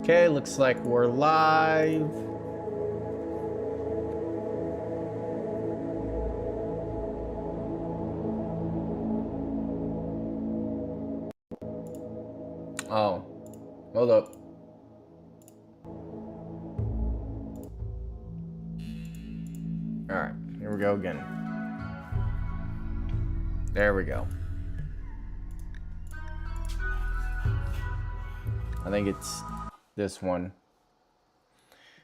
Okay, looks like we're live. Oh, hold up. All right, here we go again. There we go. I think it's this one.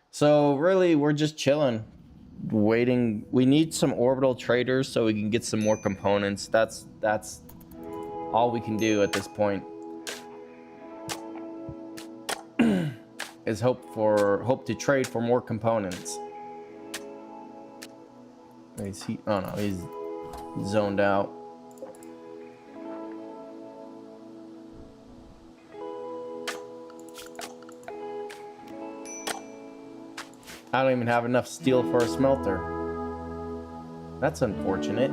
So really, we're just chilling, waiting. We need some orbital traders so we can get some more components. That's all we can do at this point. Is hope to trade for more components. Is he? Oh no, he's zoned out. I don't even have enough steel for a smelter. That's unfortunate.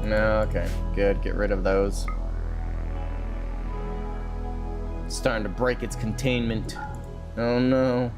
No, okay, good. Get rid of those. It's starting to break its containment. Oh no.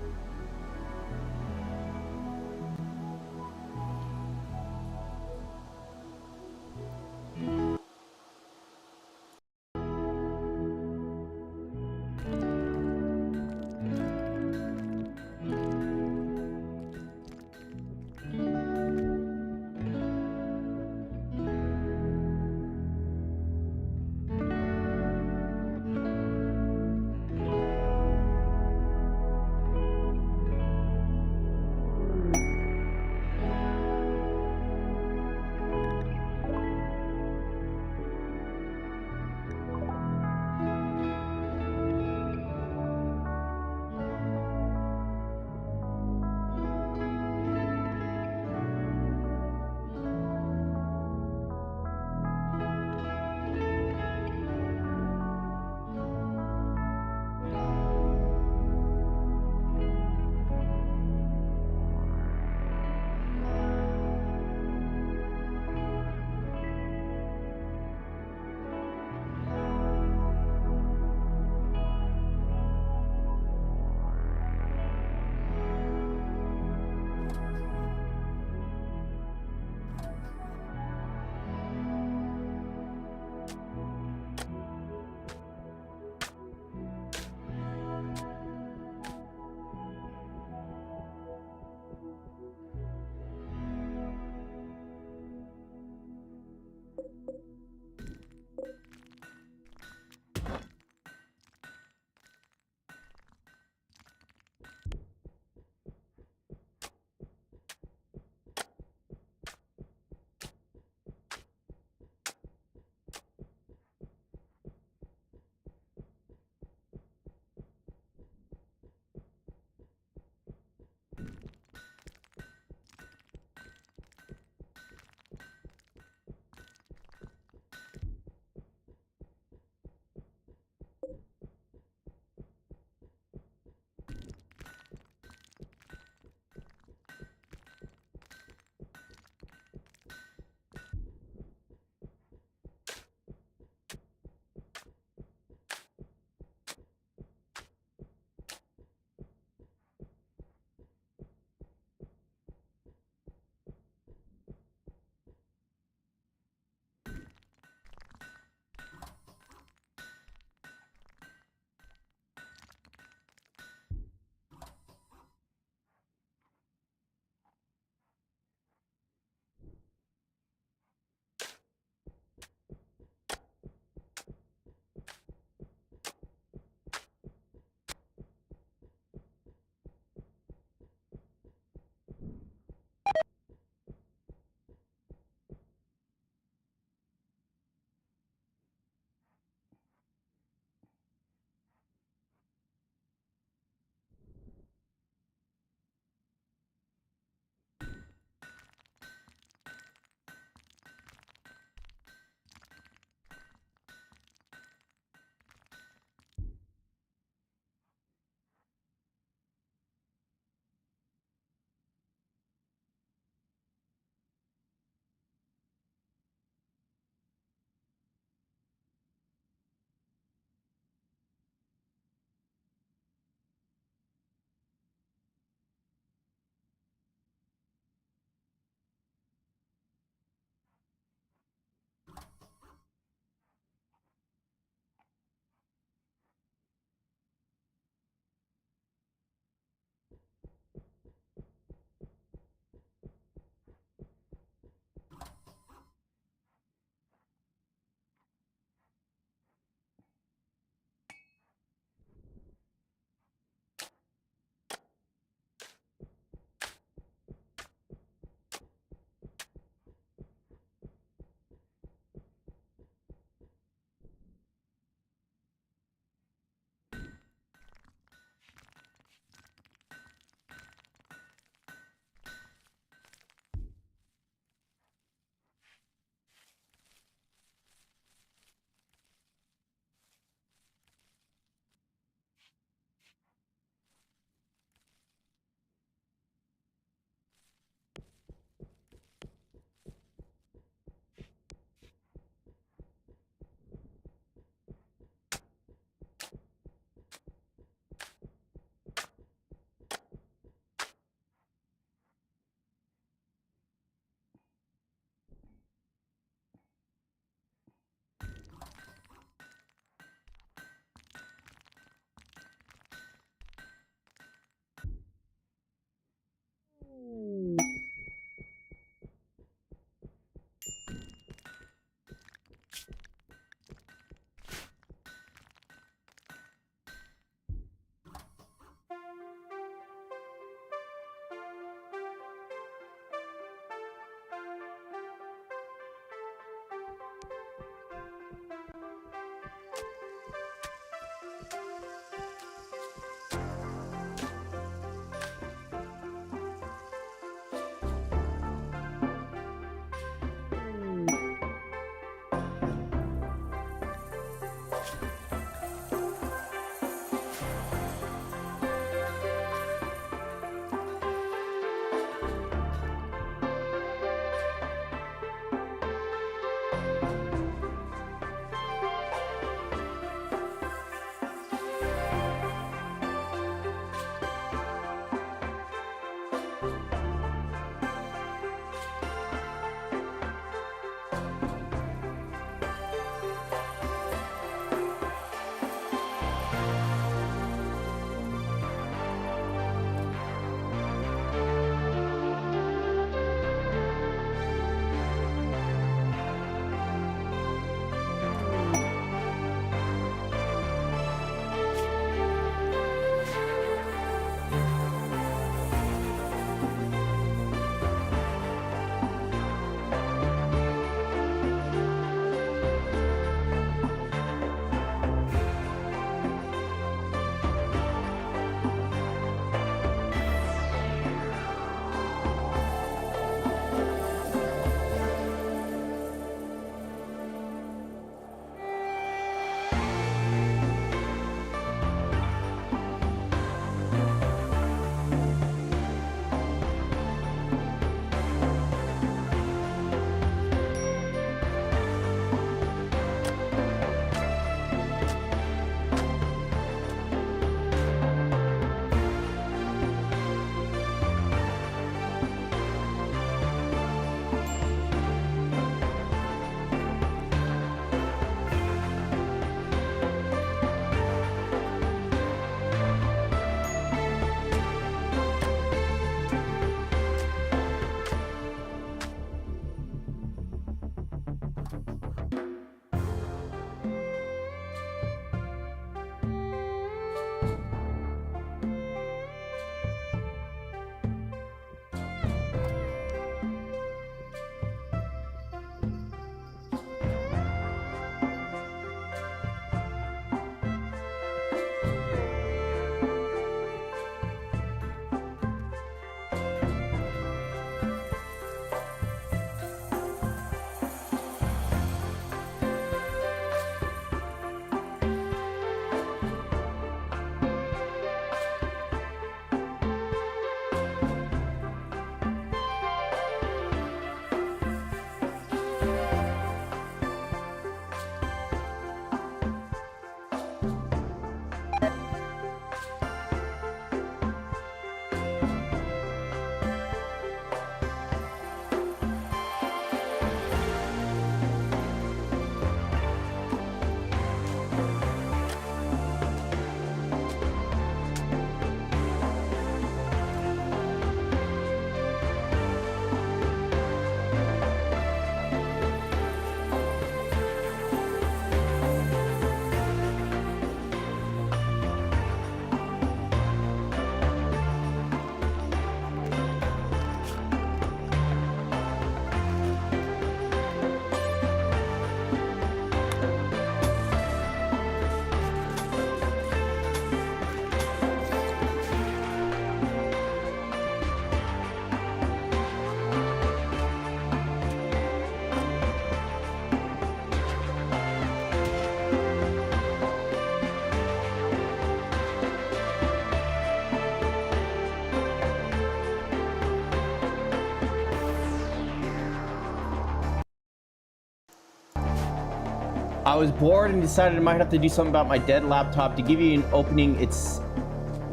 I was bored and decided I might have to do something about my dead laptop. To give you an opening, it's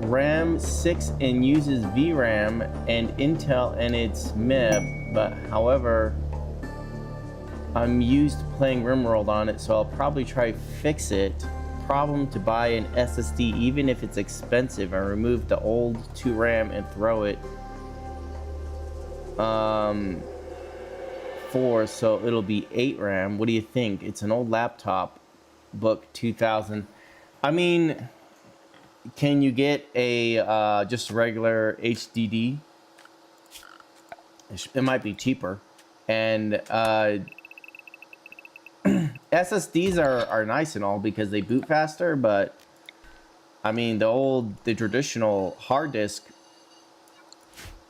RAM 6 and uses VRAM and Intel and it's MIB, but however, I'm used to playing Rimworld on it, so I'll probably try to fix it. Problem to buy an SSD, even if it's expensive. I remove the old 2 RAM and throw it 4, so it'll be 8 RAM. What do you think? It's an old laptop, book 2000. I mean, can you get a just regular HDD? It might be cheaper. And SSDs are nice and all because they boot faster, but I mean the traditional hard disk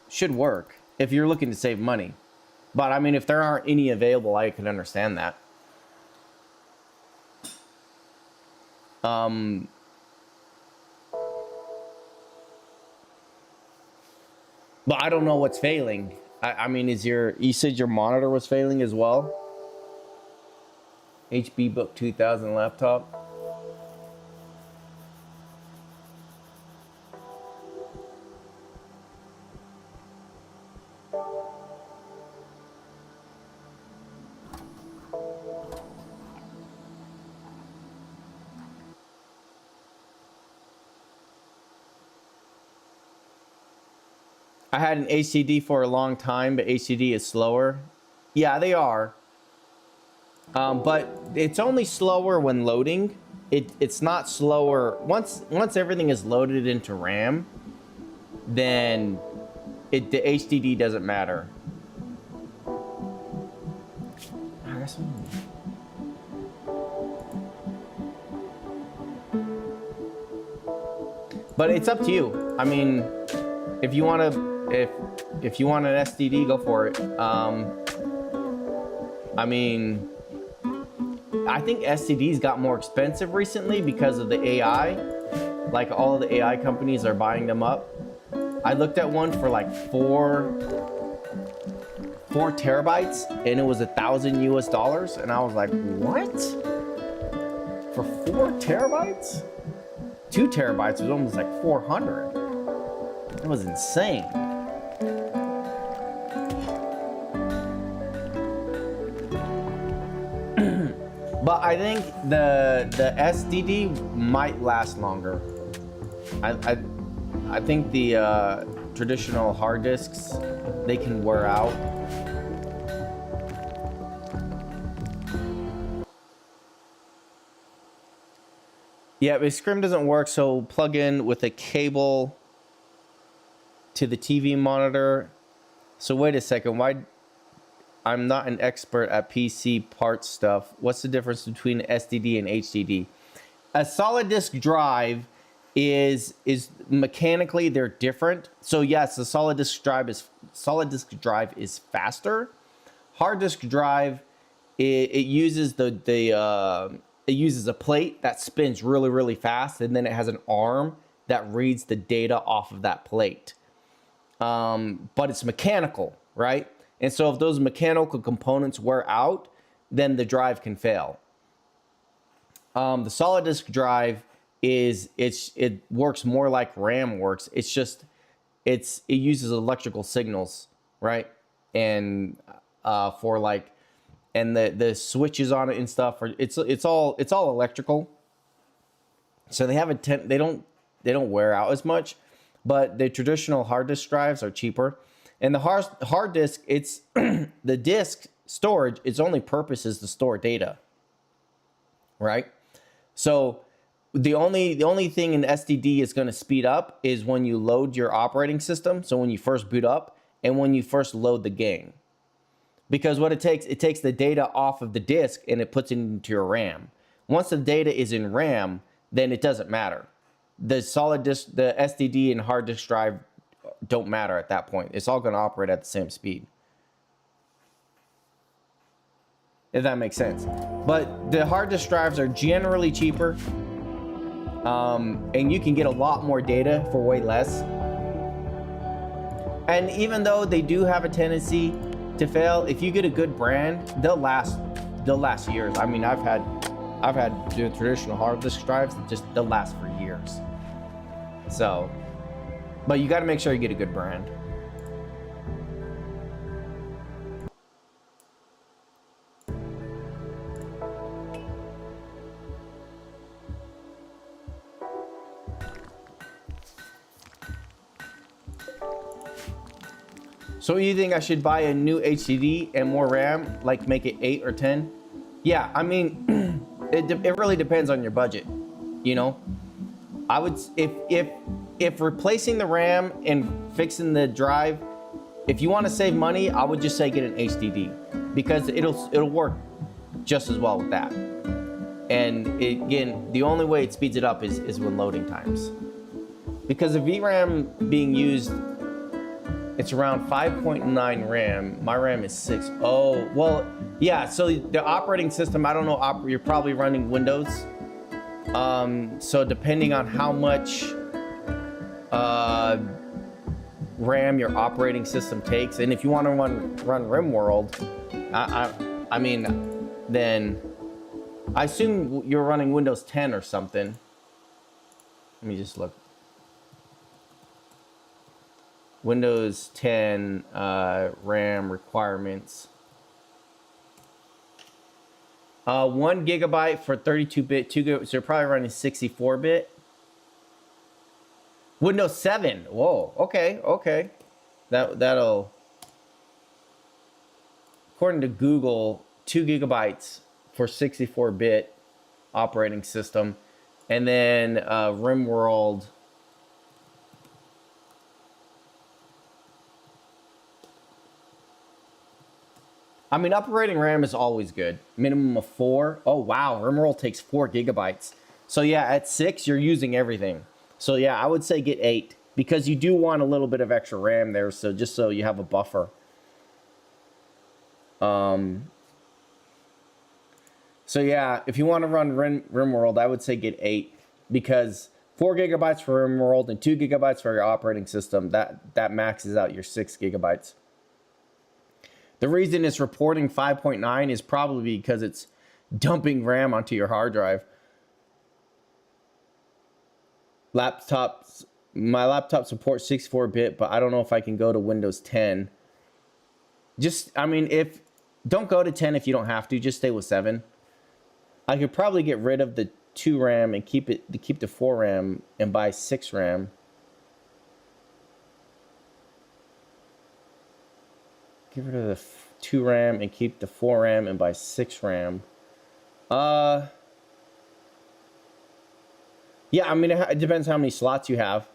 should work if you're looking to save money. But I mean, if there aren't any available, I can understand that. But I don't know what's failing. I mean, you said your monitor was failing as well? HB Book 2000 laptop. I had an HDD for a long time, but HDD is slower. Yeah, they are. But it's only slower when loading. It's not slower once everything is loaded into RAM. Then the HDD doesn't matter. But it's up to you. I mean, if you want to. If you want an SSD, go for it. I mean, I think SSDs got more expensive recently because of the AI. Like all of the AI companies are buying them up. I looked at one for like 4 terabytes and it was $1,000 US, and I was like, what? For 4 terabytes? 2 terabytes was almost like 400. That was insane. But I think the SSD might last longer. I think the traditional hard disks, they can wear out. Yeah, but Scrim doesn't work, so plug in with a cable to the TV monitor. So wait a second, why? I'm not an expert at PC parts stuff. What's the difference between SSD and HDD? A solid disk drive is mechanically they're different. So yes, the solid disk drive is faster. Hard disk drive it uses it uses a plate that spins really, really fast, and then it has an arm that reads the data off of that plate. But it's mechanical, right? And so if those mechanical components wear out, then the drive can fail. The solid disk drive it works more like RAM works. It's just it uses electrical signals, right? And for like, and the switches on it and stuff it's all electrical. So they have they don't wear out as much, but the traditional hard disk drives are cheaper. And the hard disk, it's the disk storage, its only purpose is to store data, right? So the only thing an SSD is going to speed up is when you load your operating system. So when you first boot up and when you first load the game, because what it takes the data off of the disk and it puts it into your RAM. Once the data is in RAM, then it doesn't matter. The solid disk, the SSD and hard disk drive don't matter at that point. It's all going to operate at the same speed, if that makes sense. But the hard disk drives are generally cheaper, and you can get a lot more data for way less. And even though they do have a tendency to fail, if you get a good brand, they'll last years. I mean, I've I've had the traditional hard disk drives that just they'll last for years. So, but you got to make sure you get a good brand. So you think I should buy a new HDD and more RAM, like make it 8 or 10? Yeah, I mean, it really depends on your budget, you know? I would, if replacing the RAM and fixing the drive, if you want to save money, I would just say get an HDD because it'll work just as well with that. And again, the only way it speeds it up is when loading times. Because the VRAM being used, it's around 5.9 RAM. My RAM is 6. Oh, well, yeah, so the operating system, I don't know, you're probably running Windows. So depending on how much RAM your operating system takes, and if you want to run Rimworld, I mean, then I assume you're running Windows 10 or something. Let me just look. Windows 10 RAM requirements. 1 gigabyte for 32-bit, 2 gigabytes, so you're probably running 64-bit. Windows 7. Whoa, okay. That'll, according to Google, 2 gigabytes for 64-bit operating system. And then Rimworld, I mean, operating RAM is always good. Minimum of 4. Oh, wow. Rimworld takes 4 gigabytes. So, yeah, at 6, you're using everything. So, yeah, I would say get 8. Because you do want a little bit of extra RAM there. So, just so you have a buffer. So, yeah, if you want to run Rimworld, I would say get 8. Because 4 gigabytes for Rimworld and 2 gigabytes for your operating system, that maxes out your 6 gigabytes. The reason it's reporting 5.9 is probably because it's dumping RAM onto your hard drive. My laptop supports 64-bit, but I don't know if I can go to Windows 10. I mean, don't go to 10 if you don't have to. Just stay with 7. I could probably get rid of the 2 RAM and keep the 4 RAM and buy 6 RAM. Get rid of the 2 RAM and keep the 4 RAM and buy 6 RAM. Yeah, I mean, it depends how many slots you have.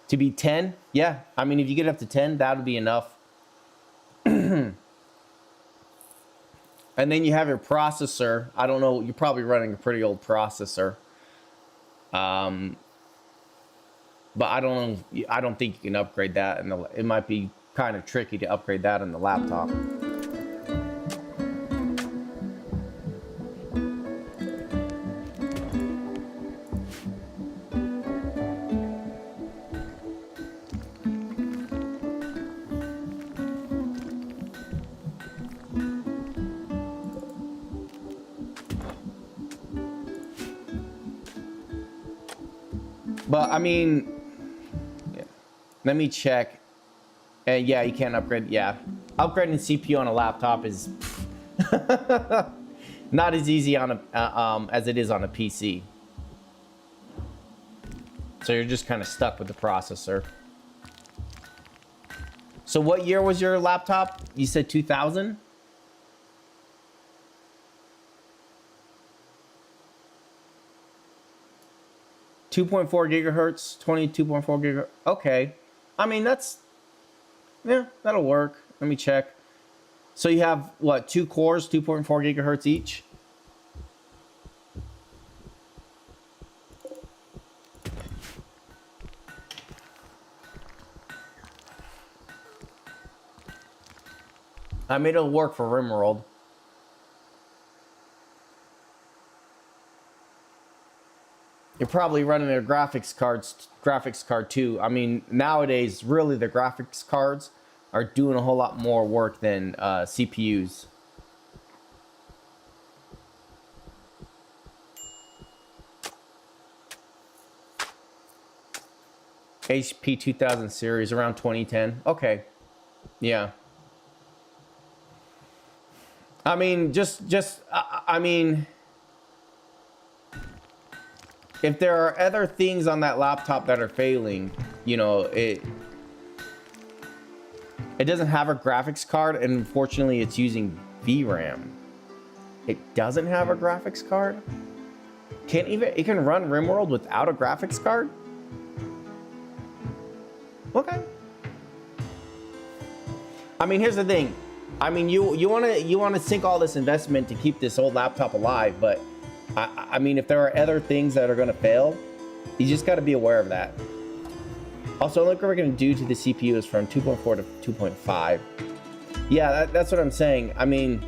To be 10? Yeah, I mean, if you get up to 10, that'll be enough. And then you have your processor. I don't know, you're probably running a pretty old processor. But I don't think you can upgrade that, and it might be kind of tricky to upgrade that in the laptop. But I mean, let me check. Yeah, you can't upgrade. Yeah, upgrading CPU on a laptop is not as easy on as it is on a PC. So you're just kind of stuck with the processor. So what year was your laptop? You said 2000? .4 gigahertz, 22.4 gigahertz. Okay. I mean, yeah, that'll work. Let me check. So you have, what, 2 cores, 2.4 gigahertz each? I mean, it'll work for Rimworld. You're probably running a graphics card too. I mean, nowadays, really, the graphics cards are doing a whole lot more work than CPUs. HP 2000 series around 2010. Okay. Yeah. I mean, I mean, if there are other things on that laptop that are failing, you know, it doesn't have a graphics card, and unfortunately it's using VRAM. It doesn't have a graphics card? It can run Rimworld without a graphics card? Okay. I mean, here's the thing. I mean, you wanna sink all this investment to keep this old laptop alive, but I mean, if there are other things that are gonna fail, you just gotta be aware of that. Also, look what we're gonna do to the CPU is from 2.4 to 2.5. Yeah, that's what I'm saying. I mean,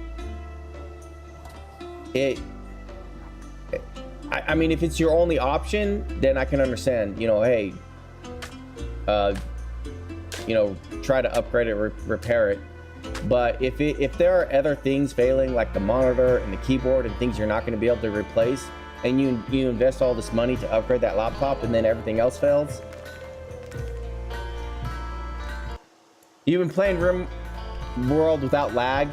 I mean, if it's your only option, then I can understand, you know, hey, you know, try to upgrade it, repair it. But if there are other things failing, like the monitor and the keyboard and things you're not going to be able to replace, and you invest all this money to upgrade that laptop and then everything else fails. You've been playing Rimworld without lag.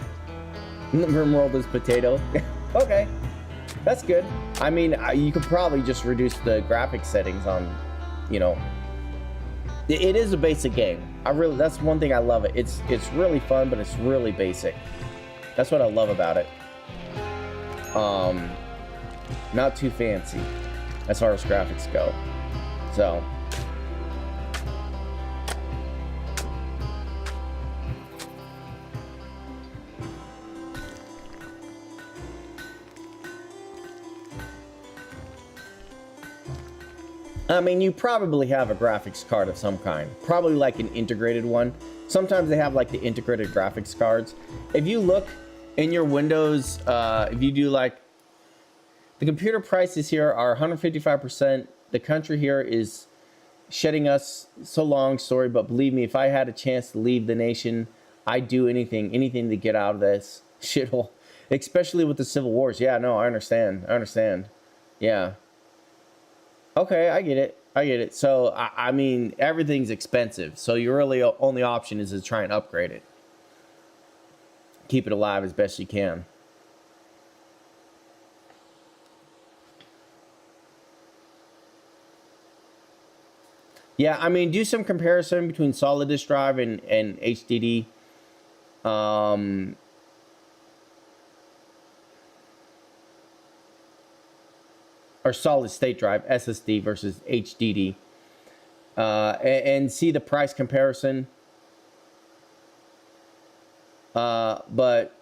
Rimworld is potato. Okay, that's good. I mean, you could probably just reduce the graphics settings on, you know. It is a basic game. That's one thing I love it. It's really fun, but it's really basic. That's what I love about it. Not too fancy as far as graphics go. So. I mean, you probably have a graphics card of some kind. Probably like an integrated one. Sometimes they have like the integrated graphics cards. If you look in your Windows, if you do like... The computer prices here are 155%. The country here is shedding us. So long story, but believe me, if I had a chance to leave the nation, I'd do anything to get out of this shithole. Especially with the civil wars. Yeah, no, I understand. Yeah. Okay, I get it. So, I mean, everything's expensive. So your really only option is to try and upgrade it. Keep it alive as best you can. Yeah, I mean, do some comparison between solid disk drive and HDD. Or solid state drive, SSD versus HDD, and see the price comparison. But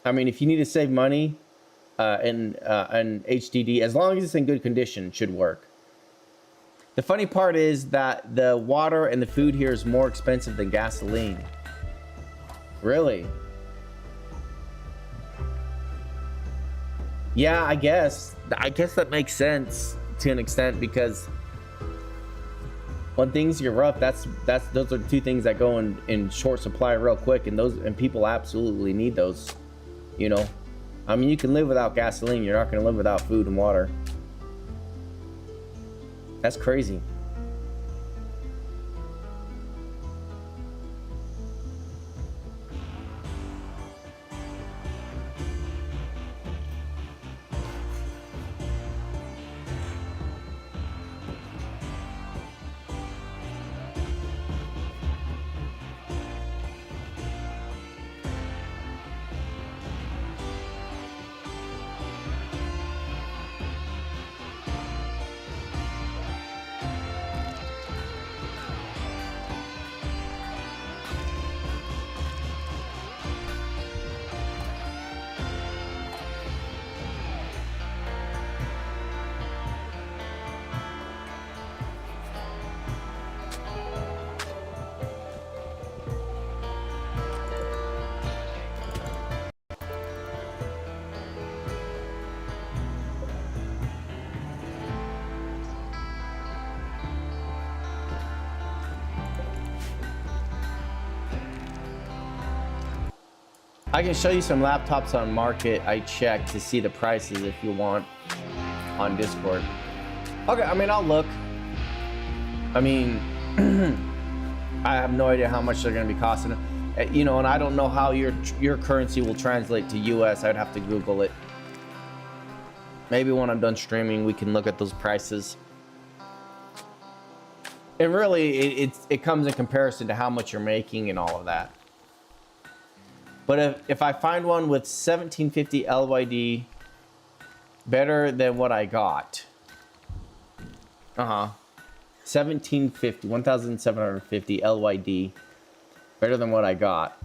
I mean, if you need to save money, an HDD, as long as it's in good condition, should work. The funny part is that the water and the food here is more expensive than gasoline. Really? Yeah, I guess that makes sense to an extent, because when things get rough, those are two things that go in short supply real quick, and people absolutely need those, you know. I mean, you can live without gasoline, you're not going to live without food and water. That's crazy. I can show you some laptops on market. I checked to see the prices if you want on Discord. Okay, I mean, I'll look. I mean, I have no idea how much they're going to be costing. You know, and I don't know how your currency will translate to US. I'd have to Google it. Maybe when I'm done streaming, we can look at those prices. And really, it comes in comparison to how much you're making and all of that. But if I find one with 1750 LYD, better than what I got. 1750, 1750 LYD, better than what I got.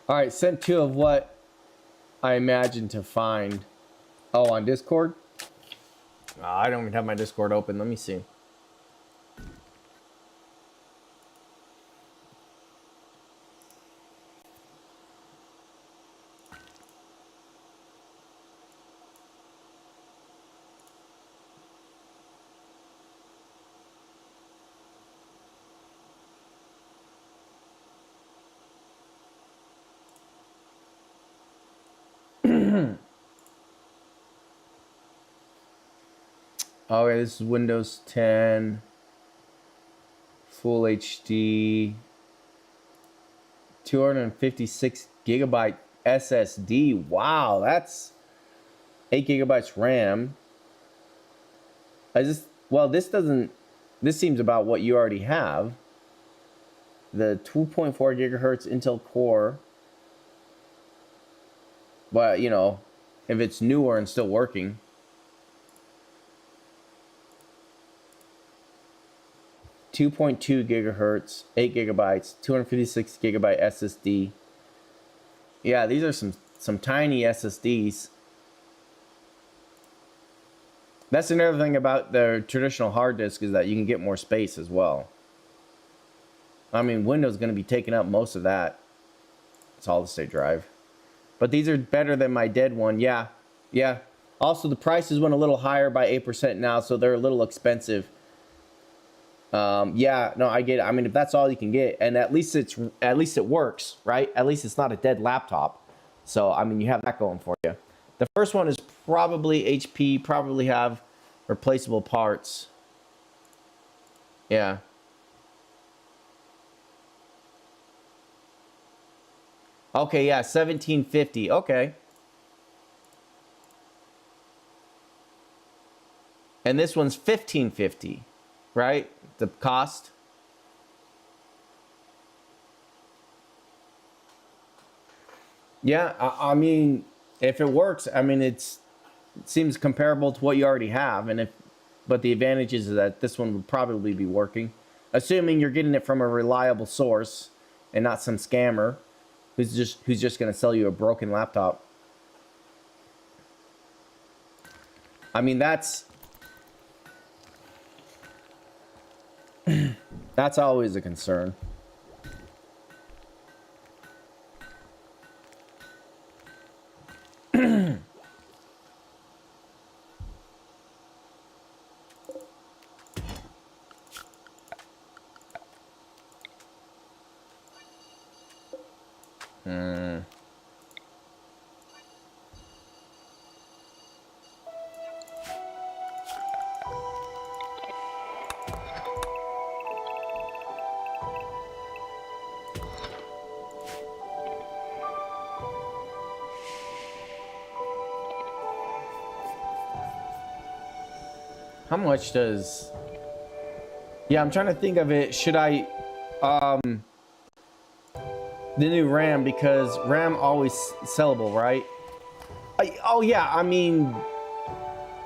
All right, sent 2 of what I imagine to find. Oh, on Discord? I don't even have my Discord open. Let me see. Okay, this is Windows 10, Full HD, 256 gigabyte SSD. Wow, that's 8 gigabytes RAM. This seems about what you already have. The 2.4 gigahertz Intel Core. But, you know, if it's newer and still working. .2 gigahertz, 8 gigabytes, 256 gigabyte SSD. Yeah, these are some tiny SSDs. That's another thing about the traditional hard disk is that you can get more space as well. I mean, Windows is going to be taking up most of that solid state drive. But these are better than my dead one. Yeah. Yeah. Also, the prices went a little higher by 8% now, so they're a little expensive. Yeah, no, I get it. I mean, if that's all you can get, and at least it works, right? At least it's not a dead laptop. So, I mean, you have that going for you. The first one is probably HP, probably have replaceable parts. Yeah. Okay, yeah, 1750. Okay. And this one's 1550, right? The cost. Yeah, I mean, if it works, I mean, it seems comparable to what you already have, but the advantage is that this one would probably be working, assuming you're getting it from a reliable source and not some scammer who's just going to sell you a broken laptop. I mean, that's always a concern. Hmm. How much does... Yeah, I'm trying to think of it. Should I... The new RAM, because RAM always sellable, right? Oh, yeah, I mean...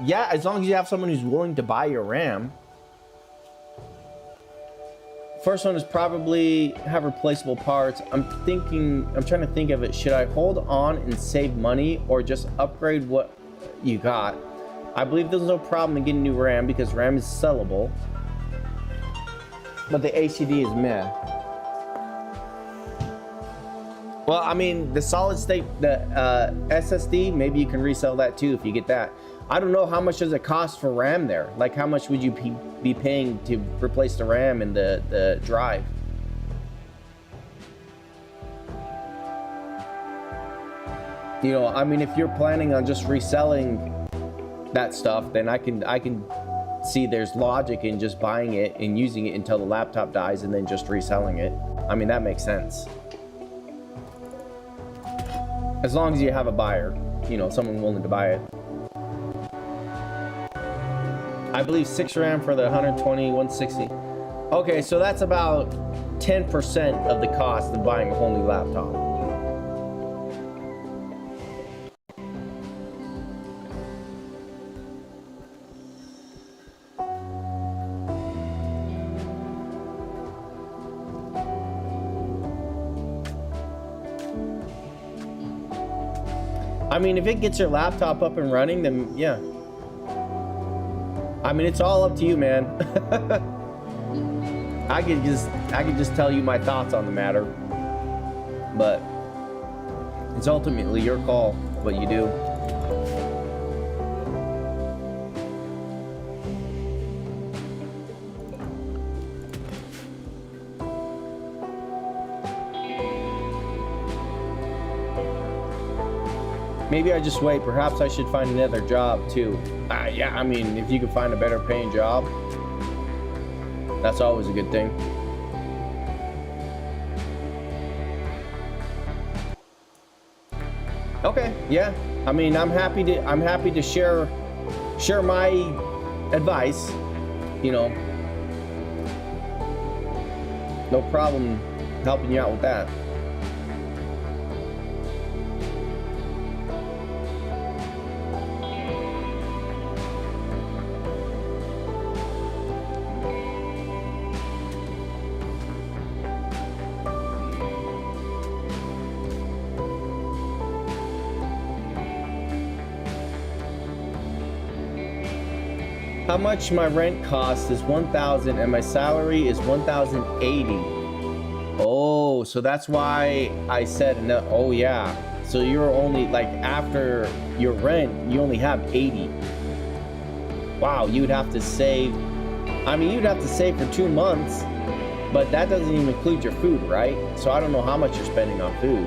Yeah, as long as you have someone who's willing to buy your RAM. First one is probably have replaceable parts. I'm trying to think of it. Should I hold on and save money or just upgrade what you got? I believe there's no problem in getting new RAM because RAM is sellable. But the HDD is meh. Well, I mean, the solid state, the SSD, maybe you can resell that too if you get that. I don't know how much does it cost for RAM there. Like, how much would you be paying to replace the RAM and the drive? You know, I mean, if you're planning on just reselling that stuff, then I can see there's logic in just buying it and using it until the laptop dies and then just reselling it. I mean, that makes sense. As long as you have a buyer, you know, someone willing to buy it. I believe 6 RAM for the 120, 160. Okay, so that's about 10% of the cost of buying a whole new laptop. I mean, if it gets your laptop up and running, then yeah. I mean, it's all up to you, man. I could just tell you my thoughts on the matter, but it's ultimately your call what you do. Maybe I just wait. Perhaps I should find another job too. Yeah, I mean, if you can find a better paying job, that's always a good thing. Okay, yeah. I mean, I'm happy to share my advice. You know, no problem helping you out with that. How much my rent cost is $1,000 and my salary is $1,080. Oh, so that's why I said no. Oh yeah. So you're only like after your rent, you only have 80. Wow, you'd have to save. I mean, you'd have to save for 2 months, but that doesn't even include your food, right? So I don't know how much you're spending on food.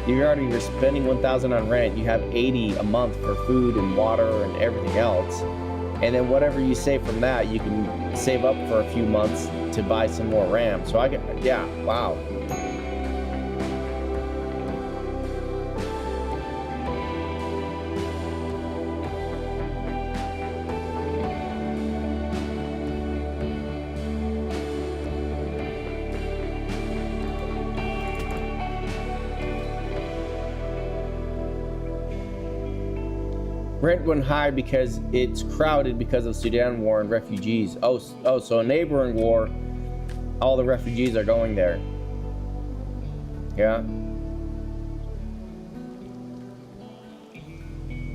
You're spending $1,000 on rent. You have 80 a month for food and water and everything else. And then whatever you save from that, you can save up for a few months to buy some more RAM. So I can, yeah, wow. Rent went high because it's crowded because of Sudan war and refugees. Oh, so a neighboring war, all the refugees are going there. Yeah.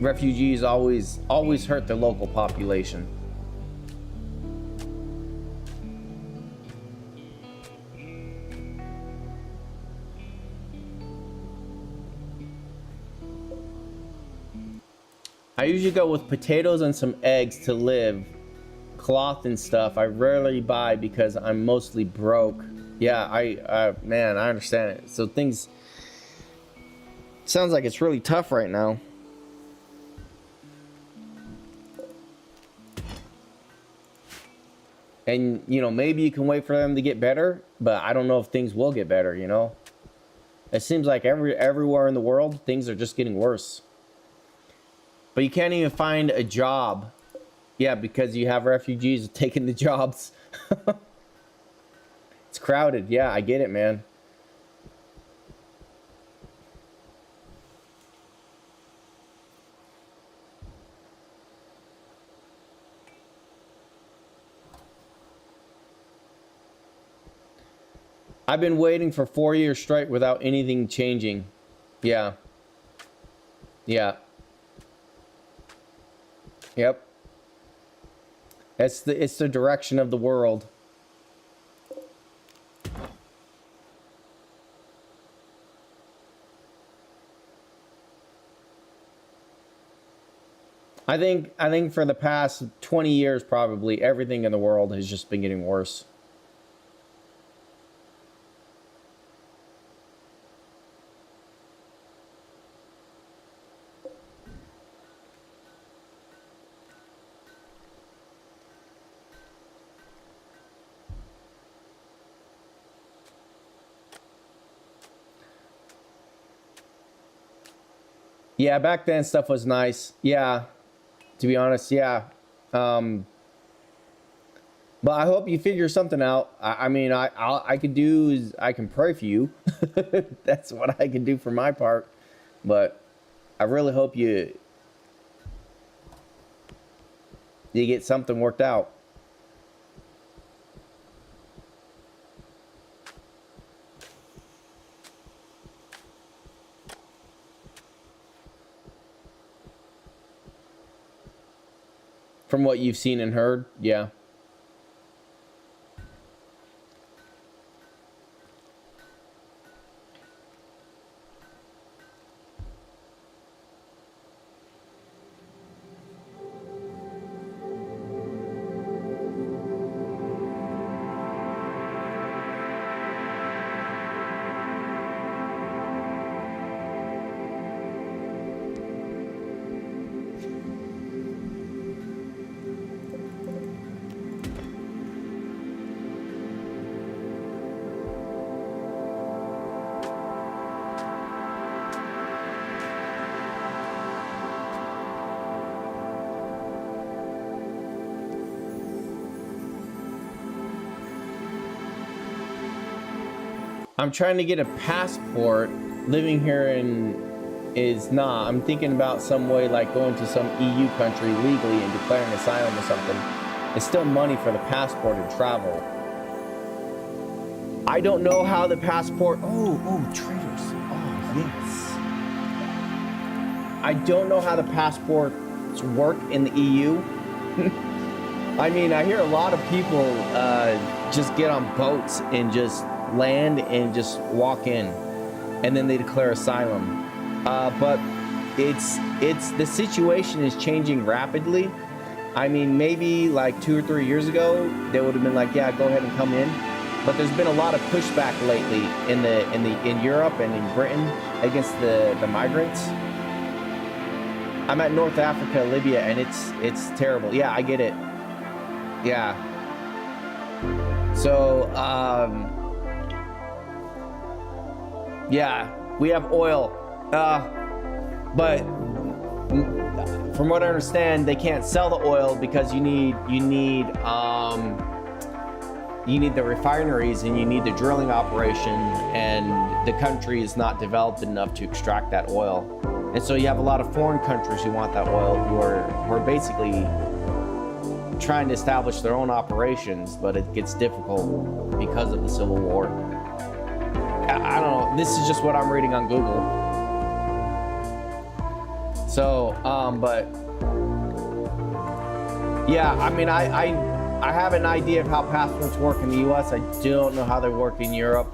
Refugees always hurt the local population. I usually go with potatoes and some eggs to live. Cloth and stuff I rarely buy because I'm mostly broke. Yeah, man, I understand it. So things, Sounds like it's really tough right now. And, you know, maybe you can wait for them to get better, but I don't know if things will get better, you know? It seems like everywhere in the world, things are just getting worse. But you can't even find a job. Yeah, because you have refugees taking the jobs. It's crowded. Yeah, I get it, man. I've been waiting for 4 years straight without anything changing. Yeah. Yeah. Yep. It's the direction of the world. I think for the past 20 years probably everything in the world has just been getting worse. Yeah, back then stuff was nice. Yeah, to be honest, yeah. Um, but I hope you figure something out. I mean, I could do is I can pray for you. That's what I can do for my part. But I really hope you get something worked out. From what you've seen and heard, yeah. I'm trying to get a passport. Living here is not. I'm thinking about some way like going to some EU country legally and declaring asylum or something. It's still money for the passport and travel. I don't know how the passport. Oh, traders. Oh, yes. I don't know how the passports work in the EU. I mean, I hear a lot of people just get on boats and just land and just walk in, and then they declare asylum. But it's the situation is changing rapidly. I mean, maybe like 2 or 3 years ago, they would have been like, yeah, go ahead and come in. But there's been a lot of pushback lately in Europe and in Britain against the migrants. I'm at North Africa, Libya, and it's terrible. Yeah, I get it. Yeah. So, yeah, we have oil, but from what I understand, they can't sell the oil because you need the refineries and you need the drilling operation, and the country is not developed enough to extract that oil. And so you have a lot of foreign countries who want that oil, who are basically trying to establish their own operations, but it gets difficult because of the Civil War. I don't know. This is just what I'm reading on Google. So, but yeah, I mean, I have an idea of how passports work in the U.S. I don't know how they work in Europe.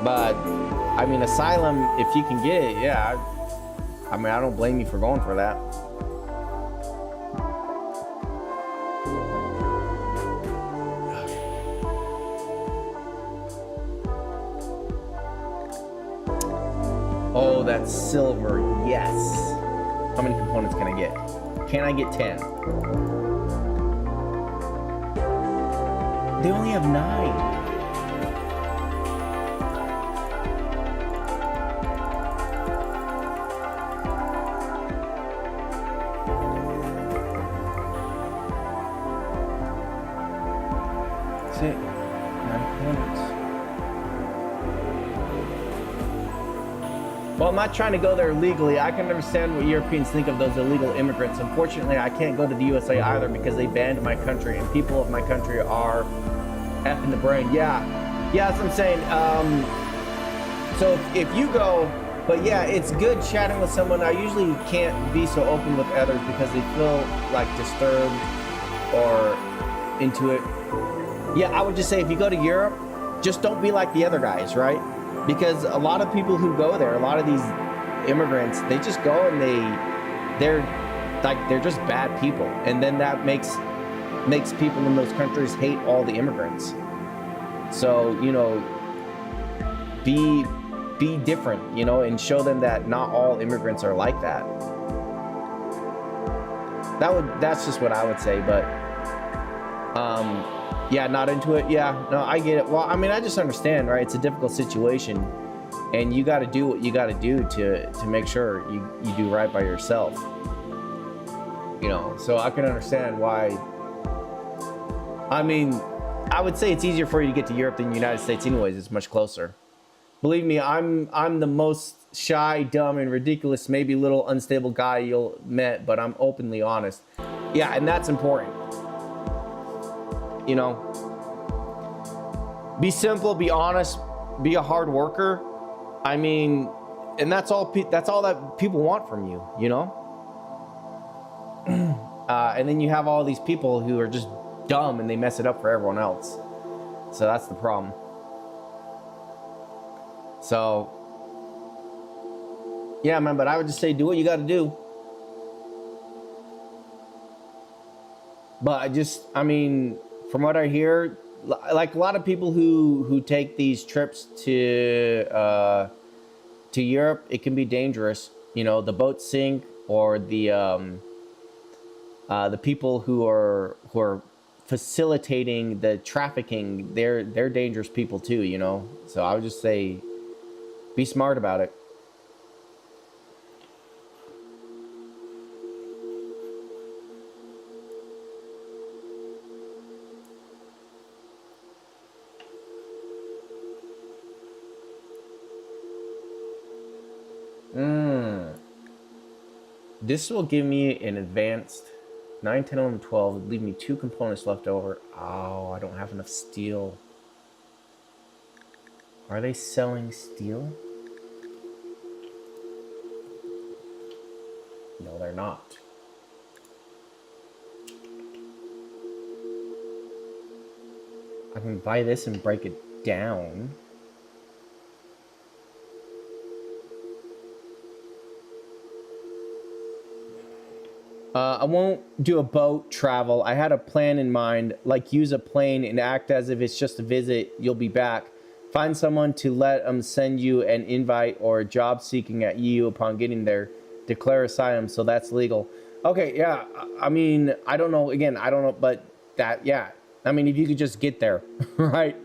But I mean, asylum, if you can get it, yeah. I mean, I don't blame you for going for that. Oh, that's silver. Yes. How many components can I get? Can I get 10? They only have 9. That's it. 9 components. Well, I'm not trying to go there legally. I can understand what Europeans think of those illegal immigrants. Unfortunately, I can't go to the USA either because they banned my country, and people of my country are effing the brain. Yeah, that's what I'm saying. So if you go, but yeah, it's good chatting with someone. I usually can't be so open with others because they feel like disturbed or into it. Yeah, I would just say if you go to Europe, just don't be like the other guys, right? Because a lot of people who go there, a lot of these immigrants, they just go and they're just bad people, and then that makes people in those countries hate all the immigrants. So, you know, be different, you know, and show them that not all immigrants are like that. That's just what I would say. But yeah, not into it. Yeah, no, I get it. Well, I mean, I just understand, right? It's a difficult situation, and you got to do what you got to do to make sure you do right by yourself. You know, so I can understand why. I mean, I would say it's easier for you to get to Europe than the United States anyways. It's much closer. Believe me, I'm the most shy, dumb, and ridiculous, maybe little unstable guy you'll met, but I'm openly honest. Yeah, and that's important. You know, be simple, be honest, be a hard worker. I mean, and that's all that people want from you, you know? And then you have all these people who are just dumb and they mess it up for everyone else. So that's the problem. So, yeah, man, but I would just say do what you got to do. But I mean, from what I hear, like a lot of people who take these trips to Europe, it can be dangerous. You know, the boats sink, or the people who are facilitating the trafficking, they're dangerous people too. You know, so I would just say, be smart about it. This will give me an advanced 9, 10, 11, 12. Leave me 2 components left over. Oh, I don't have enough steel. Are they selling steel? No, they're not. I can buy this and break it down. I won't do a boat travel. I had a plan in mind, like use a plane and act as if it's just a visit. You'll be back. Find someone to let them send you an invite or a job seeking at EU upon getting there. Declare asylum, so that's legal. Okay, yeah. I mean, I don't know. Again, I don't know, but that, yeah. I mean, if you could just get there, right?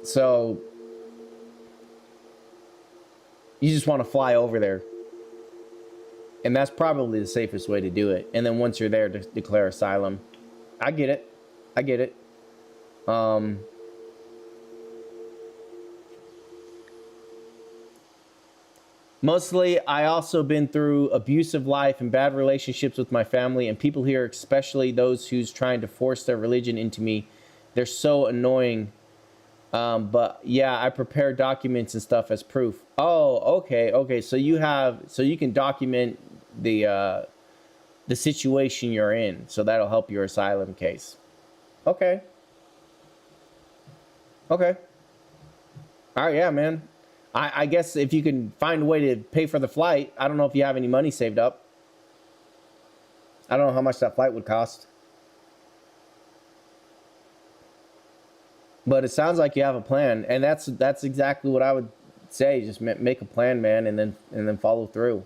So you just want to fly over there. And that's probably the safest way to do it. And then once you're there, to declare asylum. I get it. I get it. Mostly, I also been through abusive life and bad relationships with my family, and people here, especially those who's trying to force their religion into me, they're so annoying. But yeah, I prepare documents and stuff as proof. Oh, okay. So you can document the situation you're in, so that'll help your asylum case. Okay. All right, yeah, man. I guess if you can find a way to pay for the flight. I don't know if you have any money saved up. I don't know how much that flight would cost. But it sounds like you have a plan, and that's exactly what I would say. Just make a plan, man, and then follow through.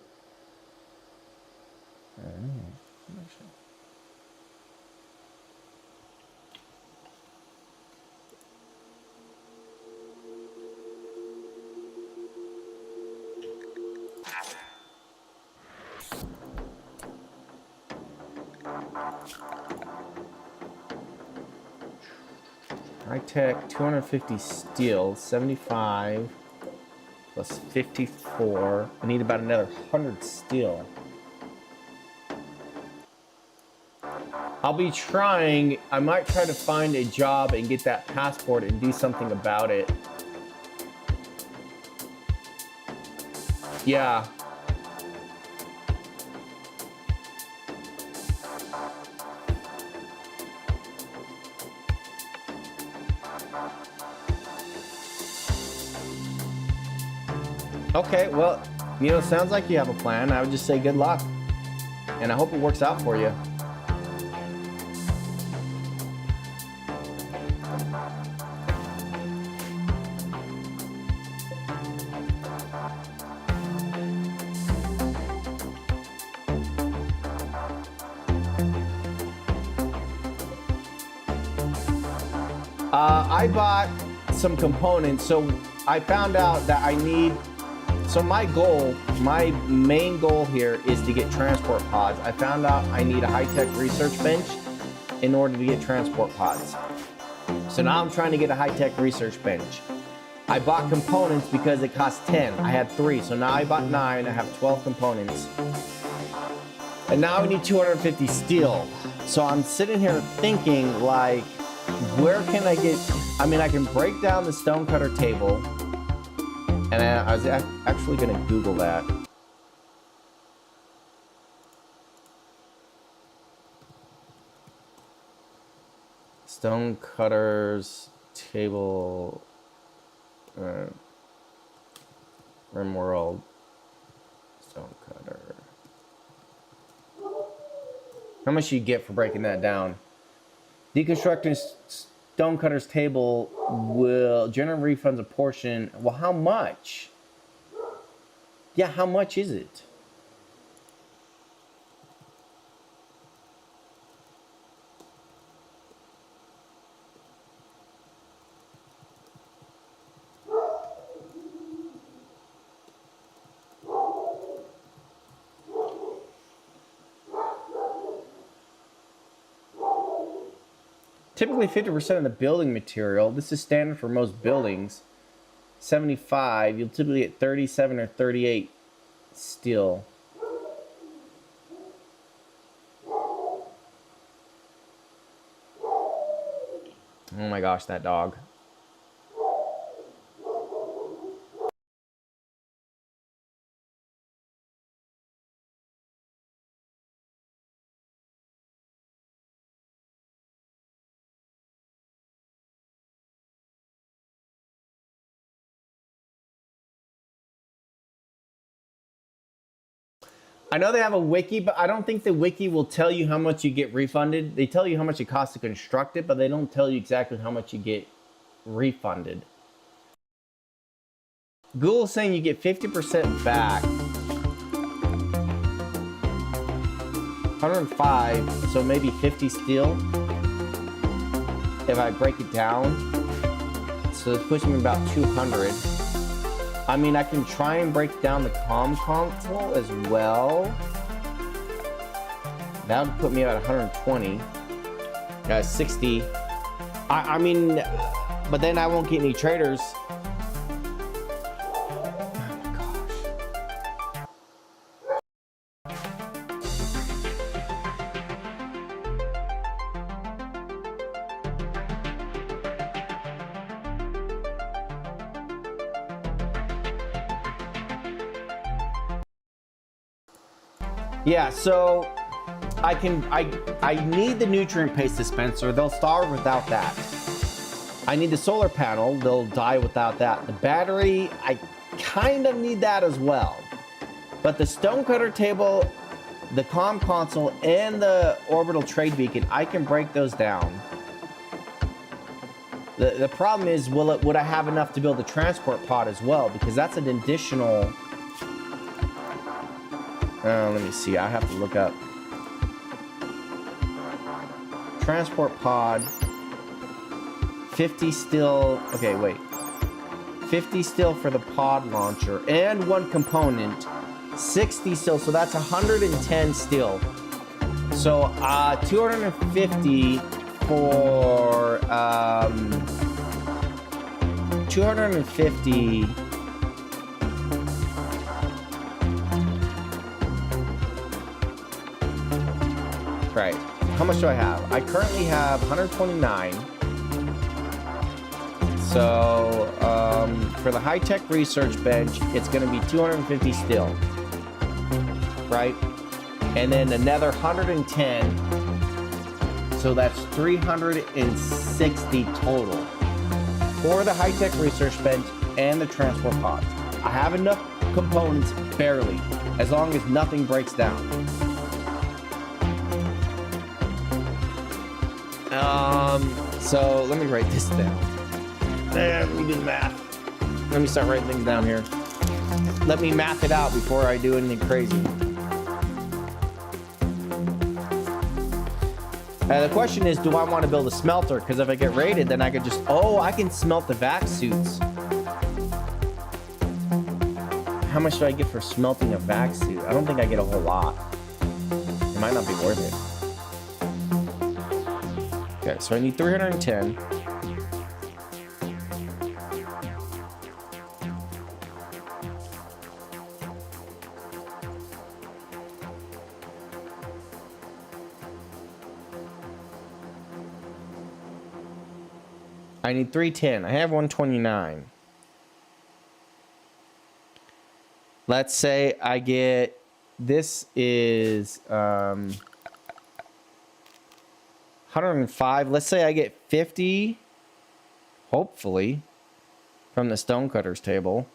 High tech, 250 steel, 75 plus 54. I need about another 100 steel. I'll be trying. I might try to find a job and get that passport and do something about it. Yeah. Okay, well, you know, it sounds like you have a plan. I would just say good luck. And I hope it works out for you. I bought some components, so I found out that I need. So my main goal here is to get transport pods. I found out I need a high-tech research bench in order to get transport pods. So now I'm trying to get a high-tech research bench. I bought components because it cost 10. I had 3, so now I bought 9. I have 12 components. And now I need 250 steel. So I'm sitting here thinking, like, where can I get... I mean, I can break down the stonecutter table. And I was actually going to Google that. Stonecutters table. Rimworld. Stonecutter. How much do you get for breaking that down? Deconstructing Stonecutter's table will generate refunds a portion. Well, how much? Yeah, how much is it? Typically 50% of the building material. This is standard for most buildings. 75. You'll typically get 37 or 38 steel. Oh my gosh, that dog. I know they have a wiki, but I don't think the wiki will tell you how much you get refunded. They tell you how much it costs to construct it, but they don't tell you exactly how much you get refunded. Google's saying you get 50% back. 105, so maybe 50 steel. If I break it down. So it's pushing me about 200. I mean, I can try and break down the comm console as well. That would put me at 120. 60. I mean, but then I won't get any traders. Yeah, so I need the nutrient paste dispenser. They'll starve without that. I need the solar panel. They'll die without that. The battery, I kind of need that as well. But the stonecutter table, the comm console, and the orbital trade beacon, I can break those down. The problem is, would I have enough to build a transport pod as well? Because that's an additional... let me see. I have to look up. Transport pod. 50 still... Okay, wait. 50 still for the pod launcher. And one component. 60 still. So that's 110 still. So, 250 for... 250... Right. How much do I have? I currently have 129. So, for the high-tech research bench, it's going to be 250 still. Right? And then another 110. So that's 360 total. For the high-tech research bench and the transport pods. I have enough components, barely, as long as nothing breaks down. So let me write this down. Let me do the math. Let me start writing things down here. Let me math it out before I do anything crazy. The question is, do I want to build a smelter? Because if I get raided, then I could just... Oh, I can smelt the vac suits. How much do I get for smelting a vac suit? I don't think I get a whole lot. It might not be worth it. Okay, so I need 310. I need 310. I have 129. Let's say I get... This is... 105. Let's say I get 50, hopefully, from the stonecutters table.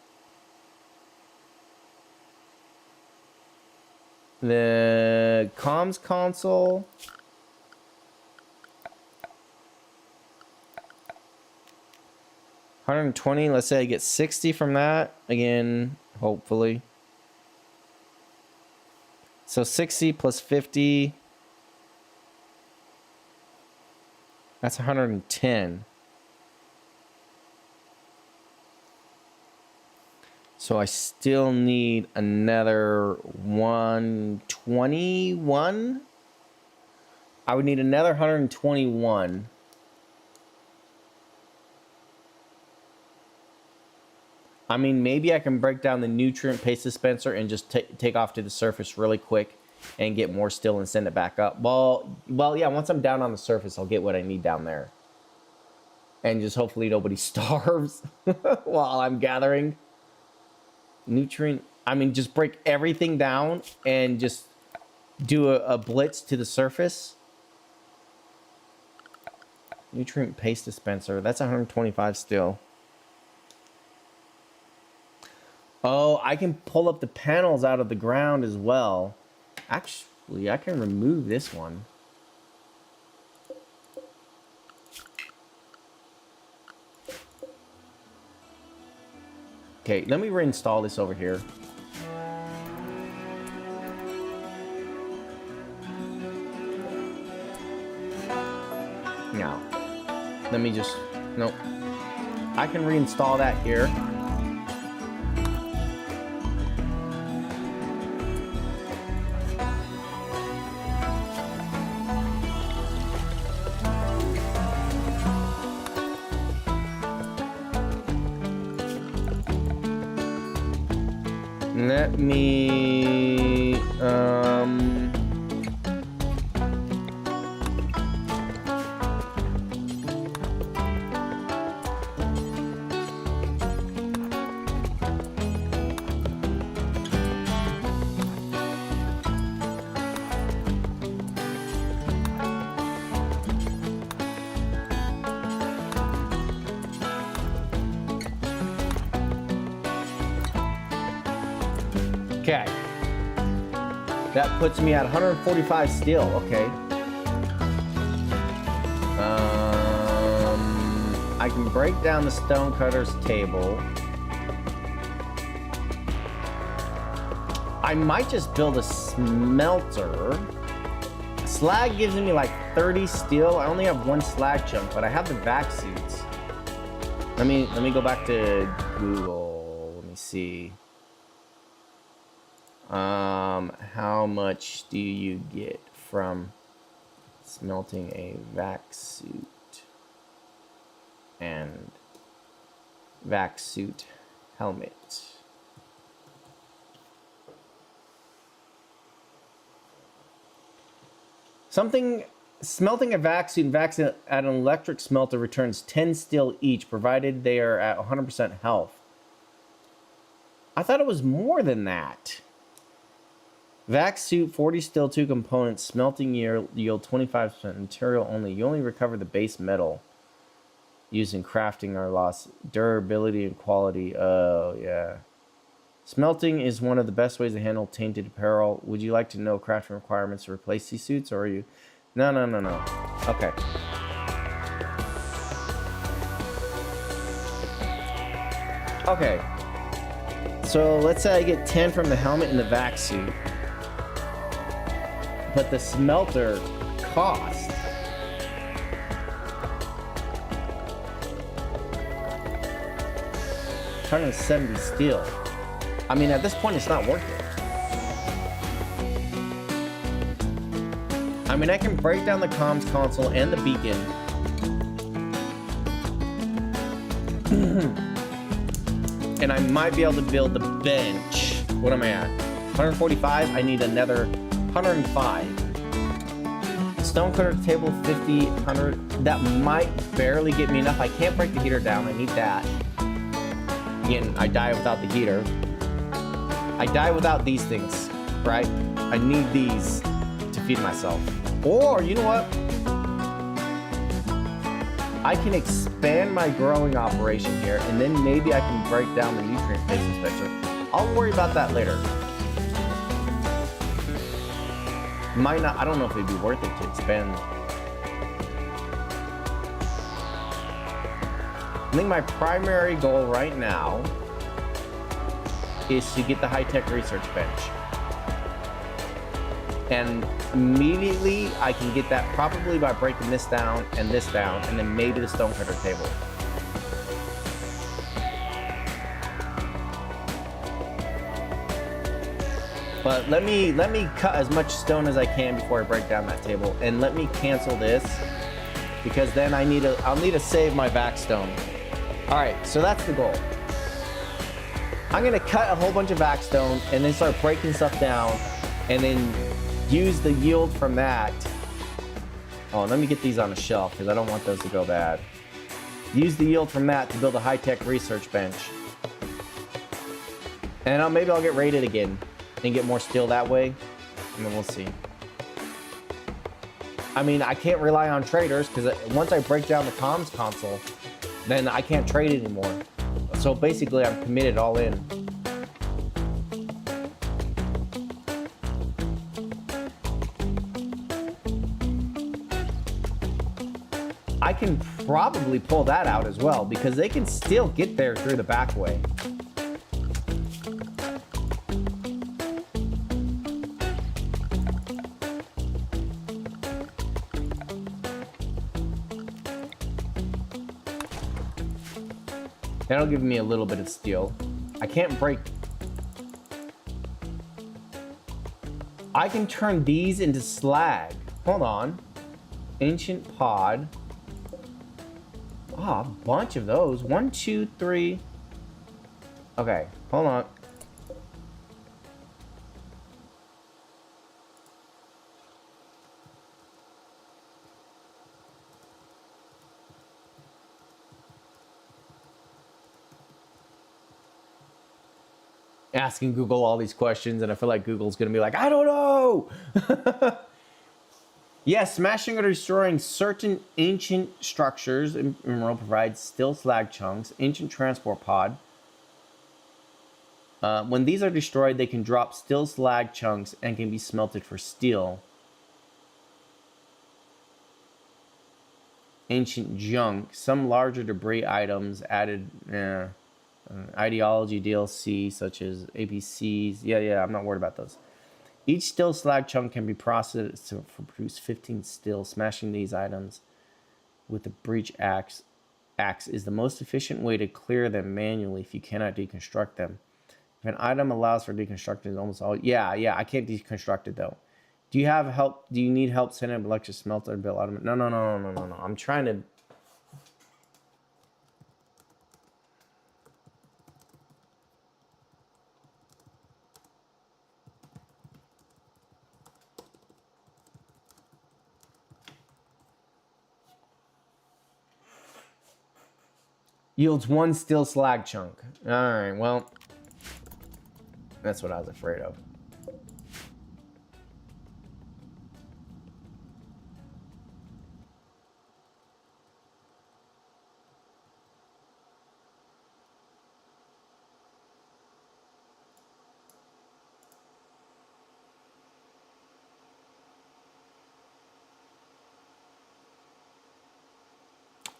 The comms console. $120. Let's say I get 60 from that. Again, hopefully. So 60 plus 50. That's 110. So I still need another 121. I would need another 121. I mean, maybe I can break down the nutrient paste dispenser and just take off to the surface really quick and get more still and send it back up. Well, yeah, once I'm down on the surface, I'll get what I need down there. And just hopefully nobody starves while I'm gathering. Nutrient, I mean, just break everything down and just do a blitz to the surface. Nutrient paste dispenser, that's 125 still. Oh, I can pull up the panels out of the ground as well. Actually, I can remove this one. Okay, let me reinstall this over here. Now, let me just... Nope. I can reinstall that here. Let me, okay. That puts me at 145 still. Okay. I can break down the stonecutter's table. I might just build a smelter. Slag gives me like 30 steel. I only have 1 slag chunk, but I have the vac suits. Let me go back to Google. Let me see. How much do you get from smelting a vac suit and vac suit helmet? Smelting a vac suit and vac suit at an electric smelter returns 10 steel each, provided they are at 100% health. I thought it was more than that. Vac suit, 40 steel, 2 components. Smelting yield 25% material only. You only recover the base metal used in crafting or lost durability and quality. Oh, yeah. Smelting is one of the best ways to handle tainted apparel. Would you like to know crafting requirements to replace these suits, or are you... No. Okay. Okay. So let's say I get 10 from the helmet and the vac suit. But the smelter cost... $170 steel. I mean, at this point, it's not worth it. I mean, I can break down the comms console and the beacon. And I might be able to build the bench. What am I at? 145? I need another 105. Stonecutter table 50, 100. That might barely get me enough. I can't break the heater down. I need that. Again, I die without the heater. I die without these things, right? I need these to feed myself. Or, you know what? I can expand my growing operation here, and then maybe I can break down the nutrient-based inspection. I'll worry about that later. Might not, I don't know if it'd be worth it to expand. I think my primary goal right now is to get the high-tech research bench. And immediately I can get that probably by breaking this down, and then maybe the stonecutter table. But let me cut as much stone as I can before I break down that table, and let me cancel this, because then I'll need to save my vac stone. All right, so that's the goal. I'm gonna cut a whole bunch of vac stone and then start breaking stuff down, and then use the yield from that. Oh, let me get these on a shelf because I don't want those to go bad. Use the yield from that to build a high-tech research bench. And maybe I'll get raided again and get more steel that way, and then we'll see. I mean, I can't rely on traders because once I break down the comms console, then I can't trade anymore. So basically, I'm committed all in. I can probably pull that out as well because they can still get there through the back way. That'll give me a little bit of steel. I can't break. I can turn these into slag. Hold on. Ancient pod. Ah, a bunch of those. 1, 2, 3. Okay, hold on. Asking Google all these questions, and I feel like Google's gonna be like, I don't know. Yes, smashing or destroying certain ancient structures in Rimworld provides steel slag chunks. Ancient transport pod. When these are destroyed, they can drop steel slag chunks and can be smelted for steel. ancient junk. Some larger debris items added. Ideology DLC such as APCs. Yeah, I'm not worried about those. Each steel slag chunk can be processed to produce 15 steel. Smashing these items with the breach axe is the most efficient way to clear them manually if you cannot deconstruct them. If an item allows for deconstruction, almost all. Yeah, I can't deconstruct it though. Do you have help? Do you need help setting up electric smelter and build item? No. I'm trying to. Yields 1 steel slag chunk. All right, well, that's what I was afraid of.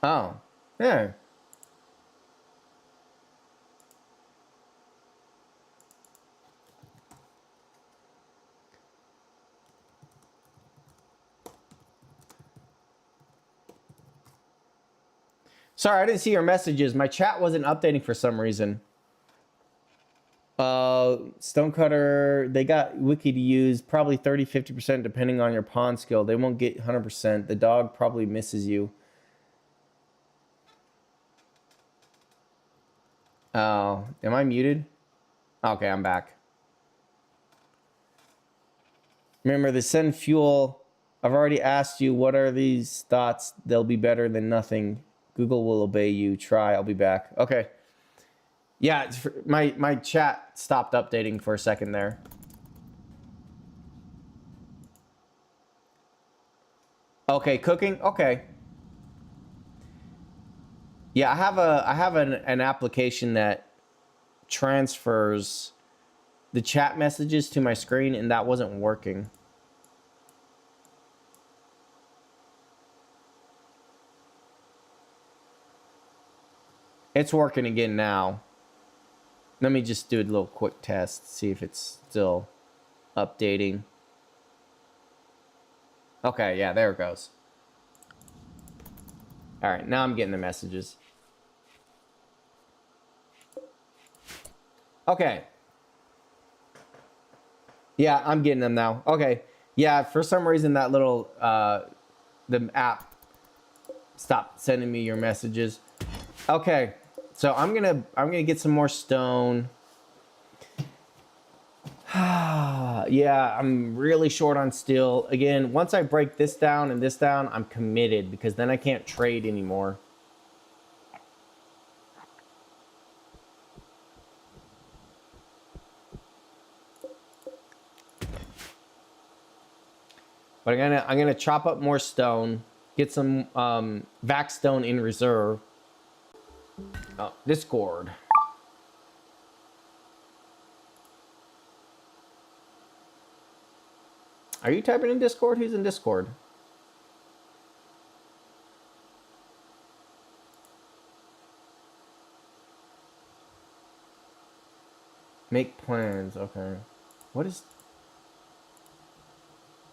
Oh, yeah. Sorry, I didn't see your messages. My chat wasn't updating for some reason. Stonecutter, they got wiki to use, probably 30-50% depending on your pawn skill. They won't get 100%. The dog probably misses you. Oh, am I muted? Okay, I'm back. Remember, the send fuel. I've already asked you, what are these thoughts? They'll be better than nothing. Google will obey you. Try. I'll be back. Okay. Yeah, my chat stopped updating for a second there. Okay, cooking. Okay. Yeah, I have an application that transfers the chat messages to my screen, and that wasn't working. It's working again now. Let me just do a little quick test, see if it's still updating. Okay, yeah, there it goes. All right, now I'm getting the messages. Okay. Yeah, I'm getting them now. Okay. Yeah, for some reason that little the app stopped sending me your messages. Okay. So I'm gonna get some more stone. Yeah, I'm really short on steel. Again, once I break this down and this down, I'm committed because then I can't trade anymore. But I'm gonna chop up more stone, get some vac stone in reserve. Oh, Discord. Are you typing in Discord? Who's in Discord? Make plans. Okay. What is...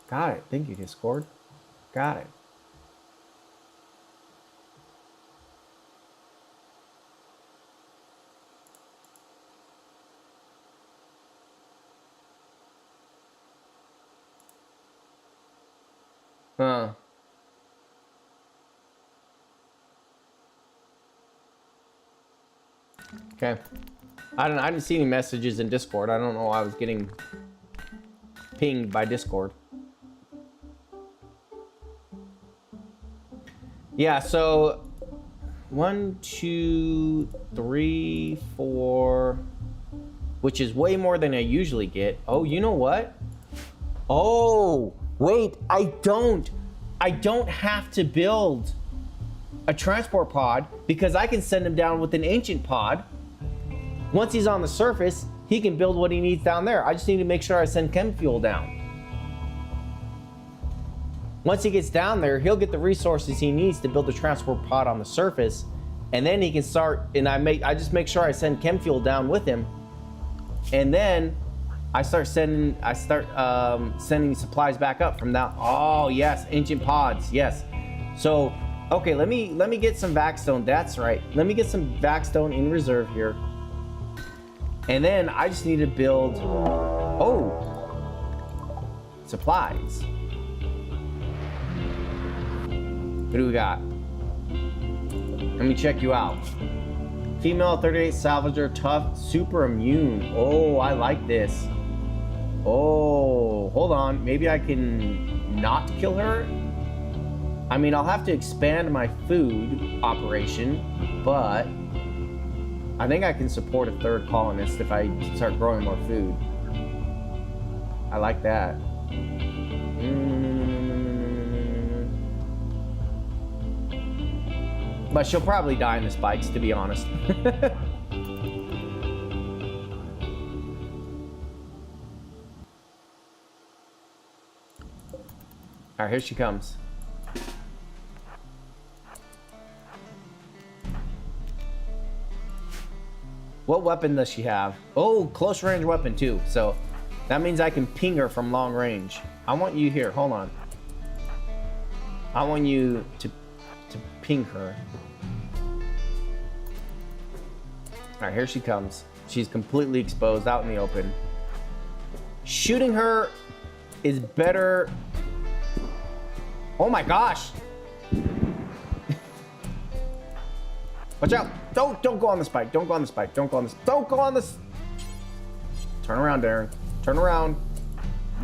Got it. Thank you, Discord. Got it. Huh. Okay. I didn't see any messages in Discord. I don't know why I was getting pinged by Discord. Yeah, so 1, 2, 3, 4, which is way more than I usually get. Oh, you know what? Oh, wait, I don't have to build a transport pod because I can send him down with an ancient pod. Once he's on the surface, he can build what he needs down there. I just need to make sure I send chem fuel down. Once he gets down there, he'll get the resources he needs to build the transport pod on the surface, and then he can start. And I just make sure I send chem fuel down with him, and then I start sending supplies back up from that. Oh yes, ancient pods. Yes. So okay, let me get some vac-stone. That's right. Let me get some vac-stone in reserve here, and then I just need to build. Oh, supplies. What do we got? Let me check you out. Female 38 salvager, tough, super immune. Oh, I like this. Oh, hold on. Maybe I can not kill her? I mean, I'll have to expand my food operation, but I think I can support a third colonist if I start growing more food. I like that. But she'll probably die in the spikes, to be honest. Alright, here she comes. What weapon does she have? Oh, close range weapon too. So that means I can ping her from long range. I want you here. Hold on. I want you to ping her. Alright, here she comes. She's completely exposed out in the open. Shooting her is better. Oh my gosh! Watch out! Don't go on the spike. Don't go on the spike. Don't go on this. Don't go on this. Turn around, Darren. Turn around.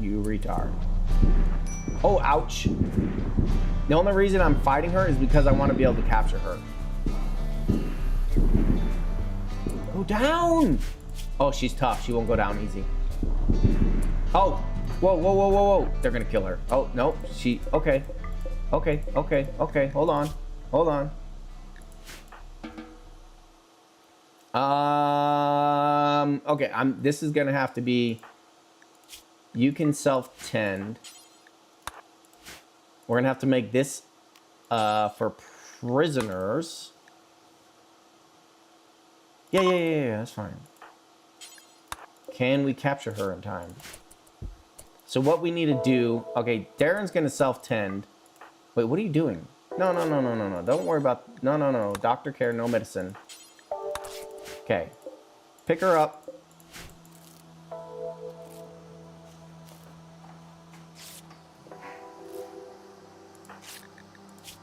You retard. Oh, ouch. The only reason I'm fighting her is because I want to be able to capture her. Go down! Oh, she's tough. She won't go down easy. Oh, whoa, whoa, whoa, whoa, whoa. They're gonna kill her. Oh, no, she, okay. Okay, okay, okay, hold on. Hold on. Okay, this is gonna have to be, you can self-tend. We're gonna have to make this for prisoners. Yeah, that's fine. Can we capture her in time? So what we need to do, okay, Darren's gonna self-tend. Wait, what are you doing? No. Don't worry about, no. Doctor care, no medicine. Okay, pick her up.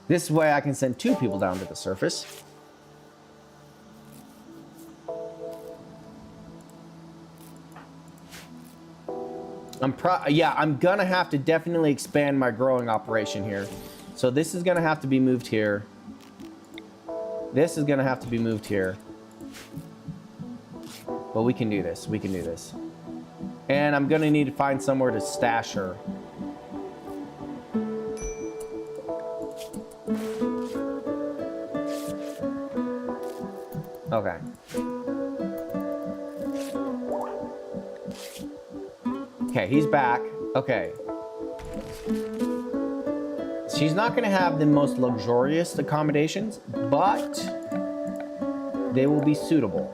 This way I can send 2 people down to the surface. I'm gonna have to definitely expand my growing operation here. So this is gonna have to be moved here. This is gonna have to be moved here. But we can do this. We can do this. And I'm gonna need to find somewhere to stash her. Okay. Okay, he's back. Okay. She's not going to have the most luxurious accommodations, but they will be suitable.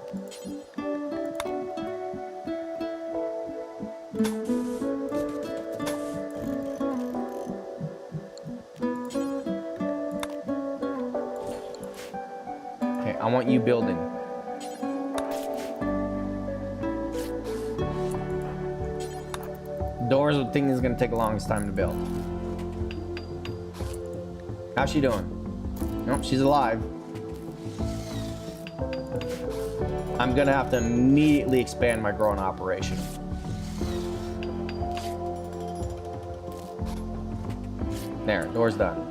Okay, I want you building. Doors, the thing is going to take the longest time to build. How's she doing? Nope, she's alive. I'm going to have to immediately expand my growing operation. There, door's done.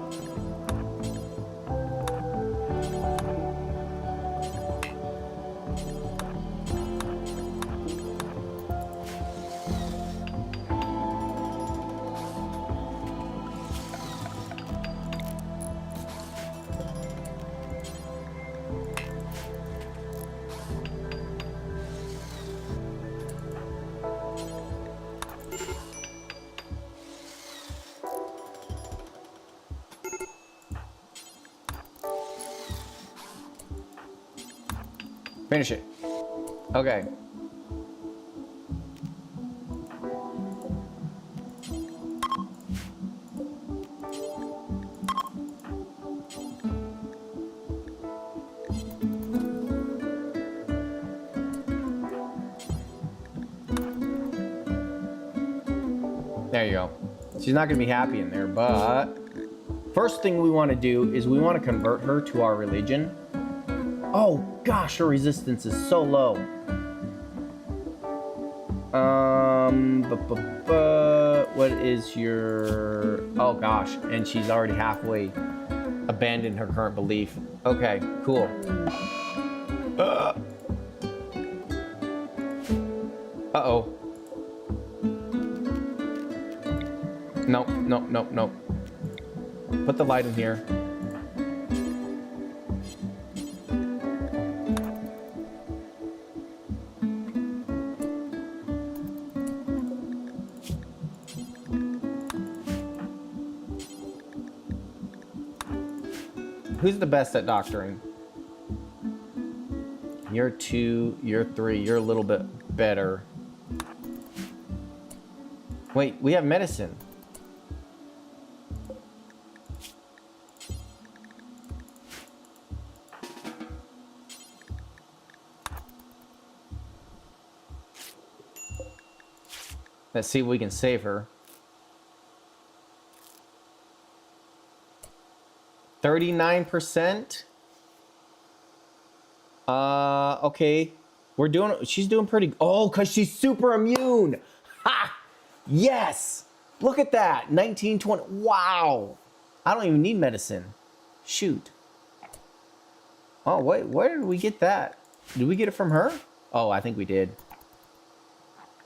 Finish it. Okay. There you go. She's not going to be happy in there, but first thing we want to do is we want to convert her to our religion. Oh gosh, her resistance is so low. What is your... Oh gosh, and she's already halfway abandoned her current belief. Okay, cool. Uh-oh. Nope, nope, nope, nope. Put the light in here. Who's the best at doctoring? You're 2, you're 3, you're a little bit better. Wait, we have medicine. Let's see if we can save her. 39%. Okay. She's doing pretty. Oh, because she's super immune. Ha! Yes! Look at that. 19, 20. Wow. I don't even need medicine. Shoot. Oh, wait. Where did we get that? Did we get it from her? Oh, I think we did.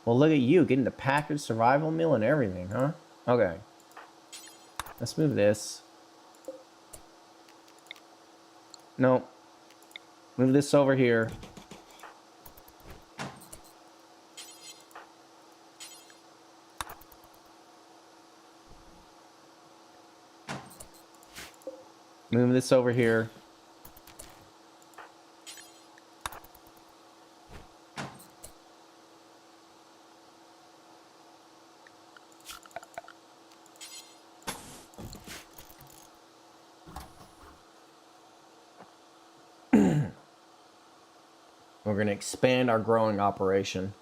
Well, look at you getting the packaged survival meal and everything, huh? Okay. Let's move this. No. Move this over here. Move this over here. We're going to expand our growing operation.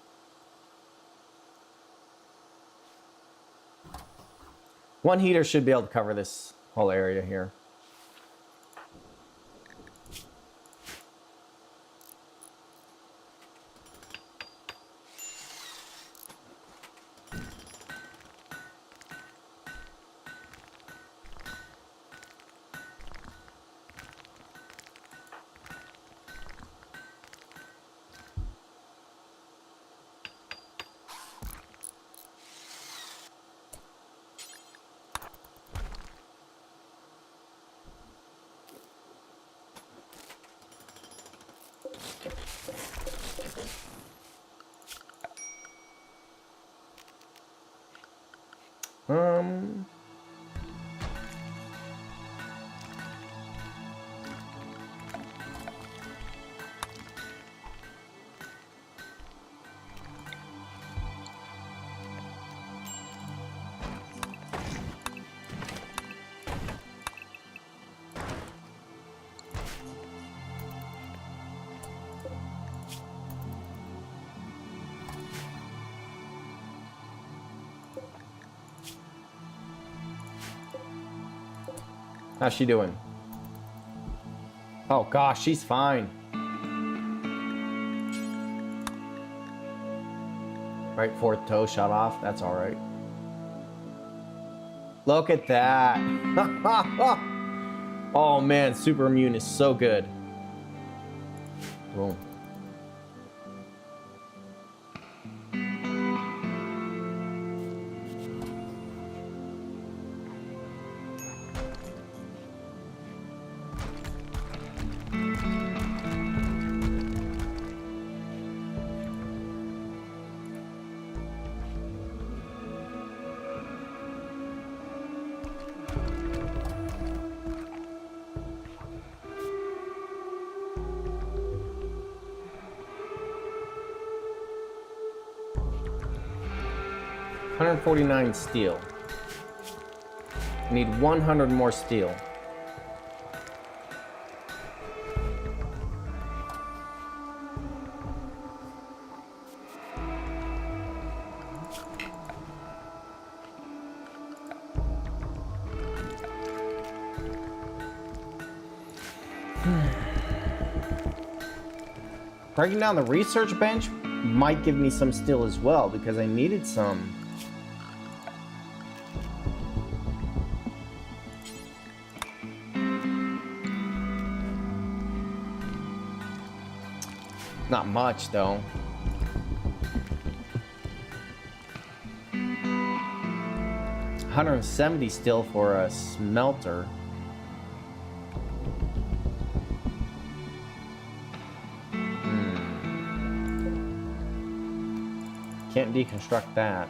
One heater should be able to cover this whole area here. How's she doing? Oh gosh, she's fine. Right, fourth toe shot off. That's all right. Look at that. Oh man, super immune is so good. Boom. 149 steel. I need 100 more steel. Breaking down the research bench might give me some steel as well, because I needed some. Not much, though. $170 steel for a smelter. Can't deconstruct that.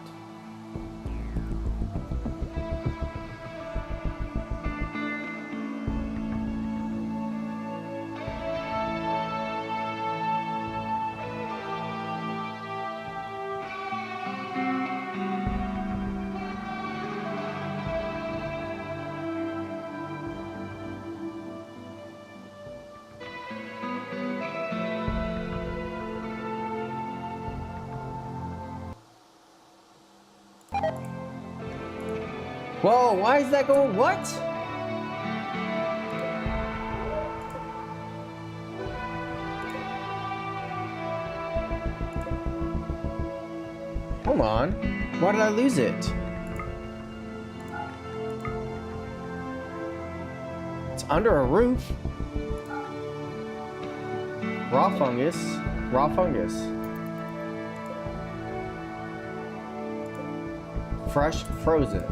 Whoa, why is that going? What? Hold on. Why did I lose it? It's under a roof. Raw fungus. Raw fungus. Fresh, frozen.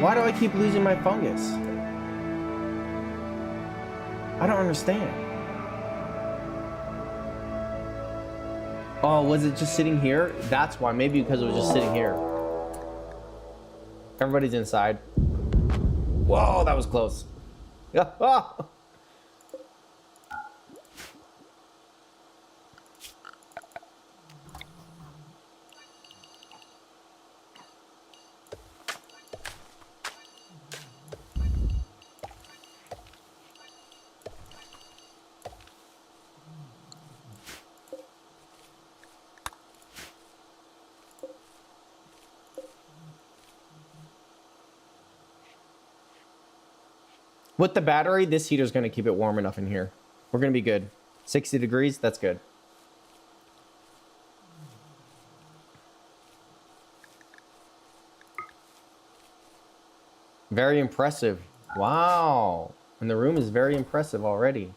Why do I keep losing my fungus? I don't understand. Oh, was it just sitting here? That's why. Maybe because it was just sitting here. Everybody's inside. Whoa, that was close. With the battery, this heater's going to keep it warm enough in here. We're going to be good. 60 degrees, that's good. Very impressive. Wow. And the room is very impressive already.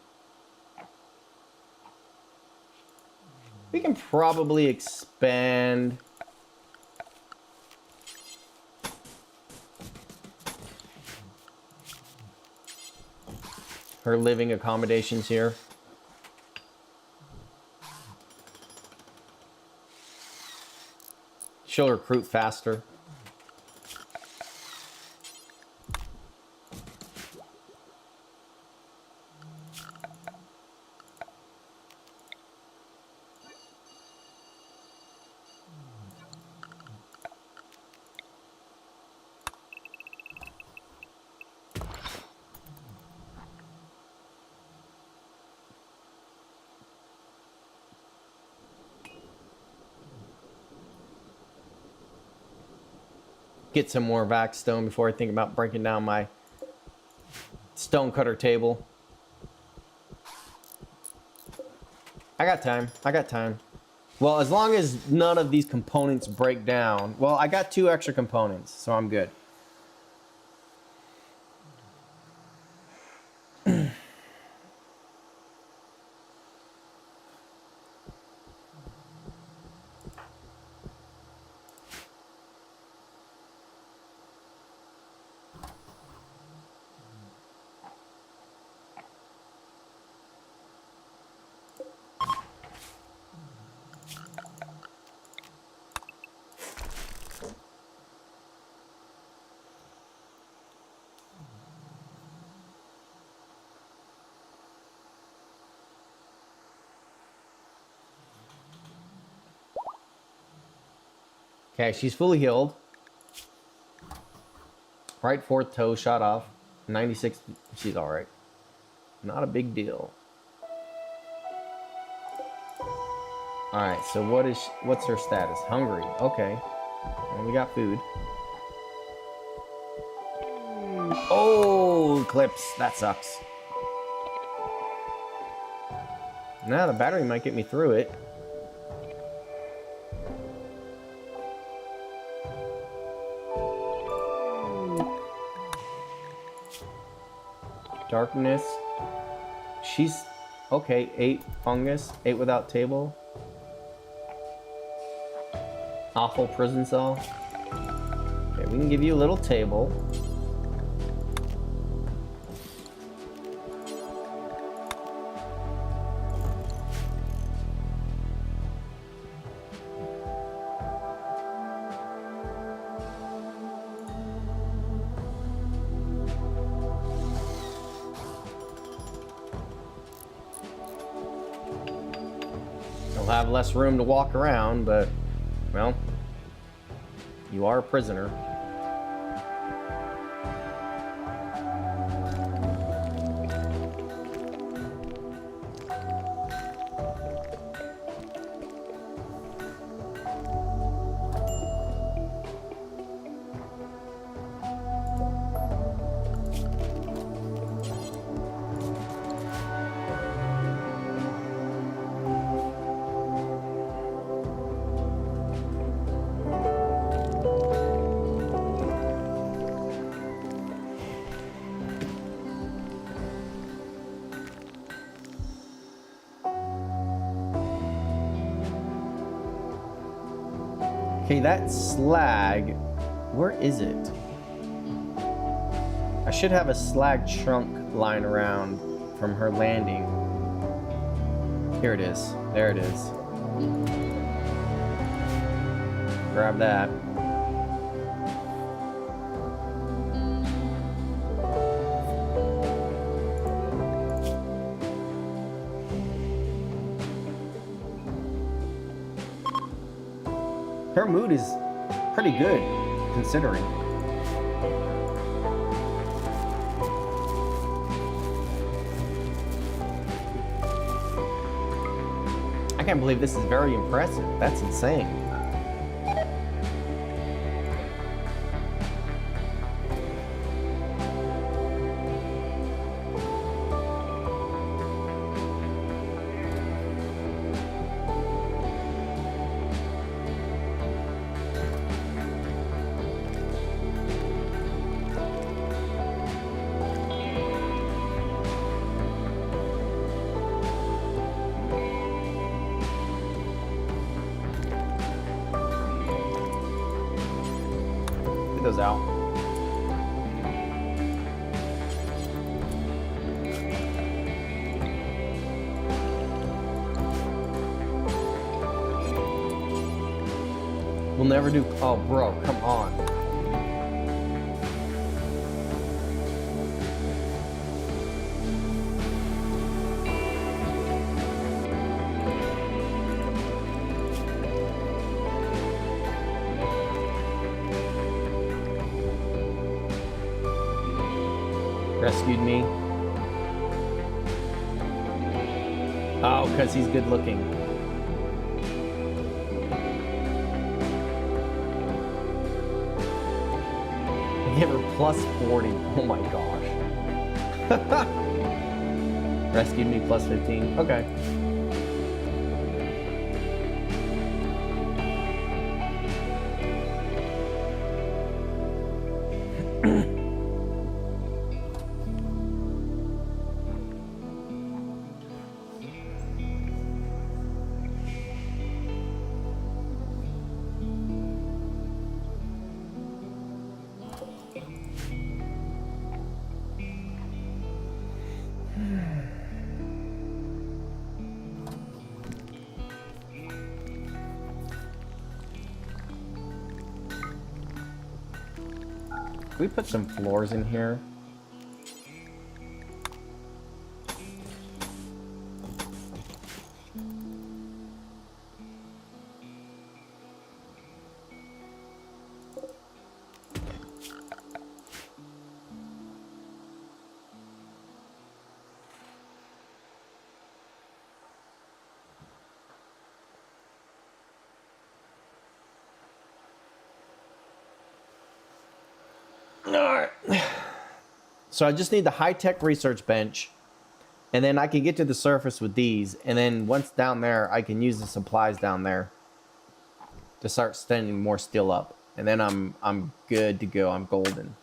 We can probably expand... her living accommodations here. She'll recruit faster. Get some more vac stone before I think about breaking down my stone cutter table. I got time. I got time. Well, as long as none of these components break down. Well, I got 2 extra components, so I'm good. Okay, she's fully healed. Right fourth toe shot off. 96. She's all right. Not a big deal. All right. So what's her status? Hungry. Okay. And we got food. Oh, clips. That sucks. Now the battery might get me through it. Darkness. She's okay. 8 fungus. 8 without table. Awful prison cell. Okay, we can give you a little table. You'll have less room to walk around, but, well, you are a prisoner. Okay, that slag, where is it? I should have a slag trunk lying around from her landing. Here it is. There it is. Grab that. Her mood is pretty good, considering. I can't believe this is very impressive. That's insane. Those out. We'll never do. Oh, bro, come on. Rescued me. Oh, because he's good looking. I gave her plus 40. Oh my gosh. Rescued me plus 15. Okay. Can we put some floors in here? All right. So I just need the high-tech research bench, and then I can get to the surface with these, and then once down there, I can use the supplies down there to start standing more steel up, and then I'm good to go. I'm golden.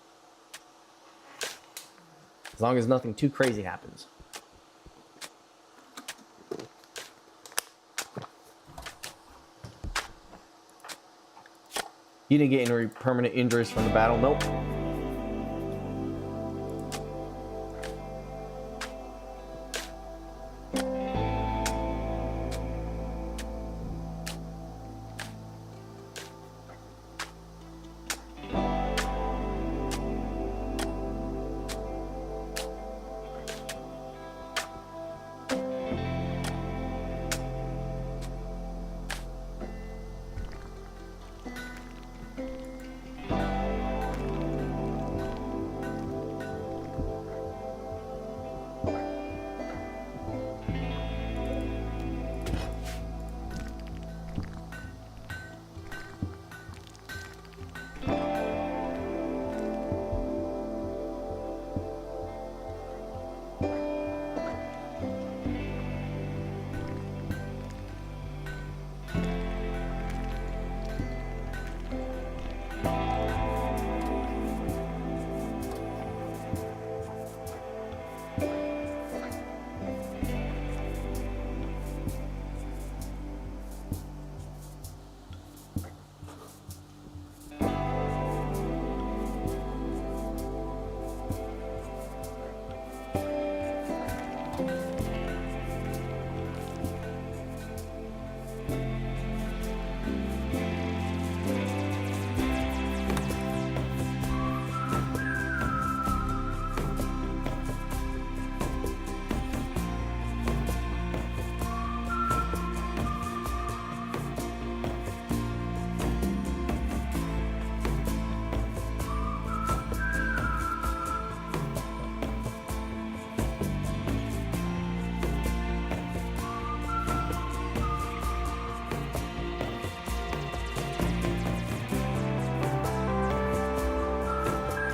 As long as nothing too crazy happens. You didn't get any permanent injuries from the battle? Nope.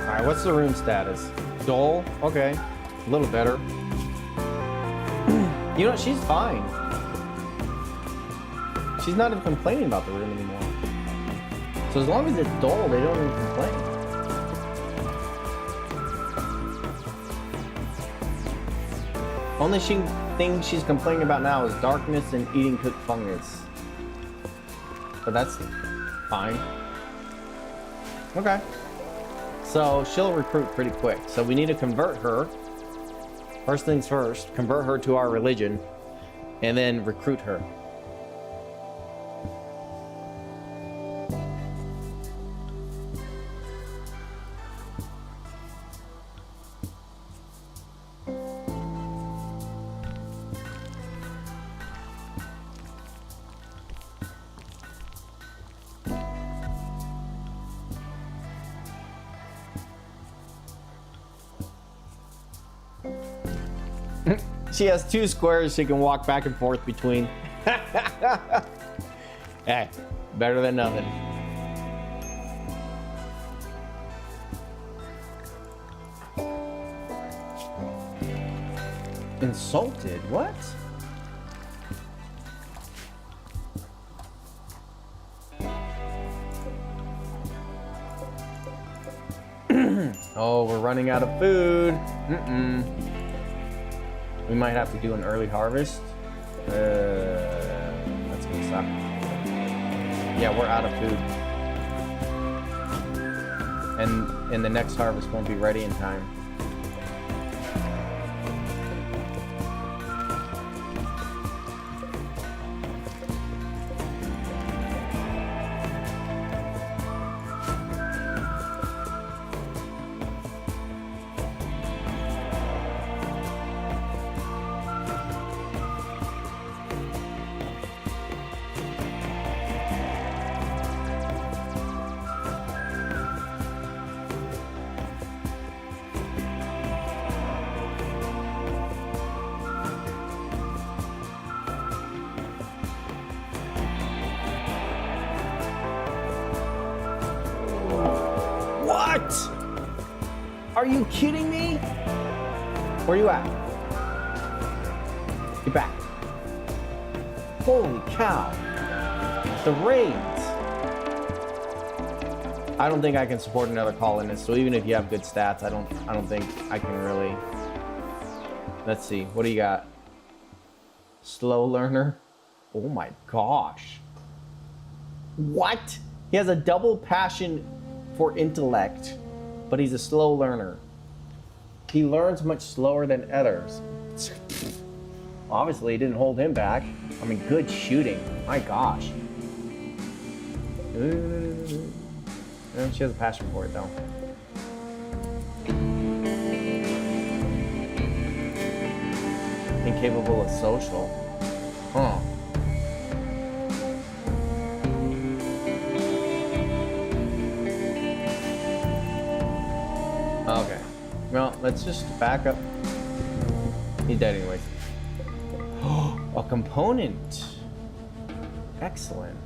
Alright, what's the rune status? Dull? Okay. A little better. You know, she's fine. She's not even complaining about the rune anymore. So as long as it's dull, they don't even complain. Only thing she's complaining about now is darkness and eating cooked fungus. But that's fine. Okay. So she'll recruit pretty quick. So we need to convert her. First things first, convert her to our religion, and then recruit her. She has 2 squares she can walk back and forth between. Hey, better than nothing. Insulted? What? Oh, we're running out of food. We might have to do an early harvest. That's gonna suck. Yeah, we're out of food. And the next harvest won't be ready in time. What? Are you kidding me? Where you at? Get back. Holy cow. The raids. I don't think I can support another call in this, so even if you have good stats, I don't think I can really. Let's see. What do you got? Slow learner? Oh my gosh. What? He has a double passion for intellect, but he's a slow learner. He learns much slower than others. Obviously, it didn't hold him back. I mean, good shooting. My gosh. She has a passion for it, though. Incapable of social. Huh. Okay. Well, let's just back up. He's dead anyways. A component. Excellent.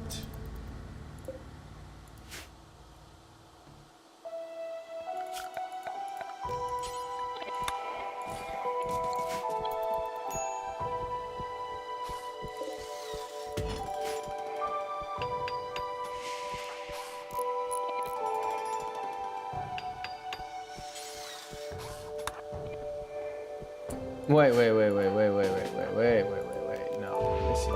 Wait. No, this is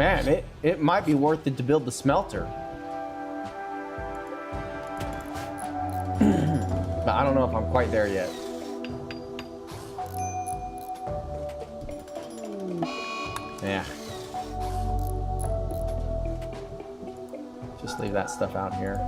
man, it might be worth it to build the smelter. But I don't know if I'm quite there yet. Yeah. Just leave that stuff out here.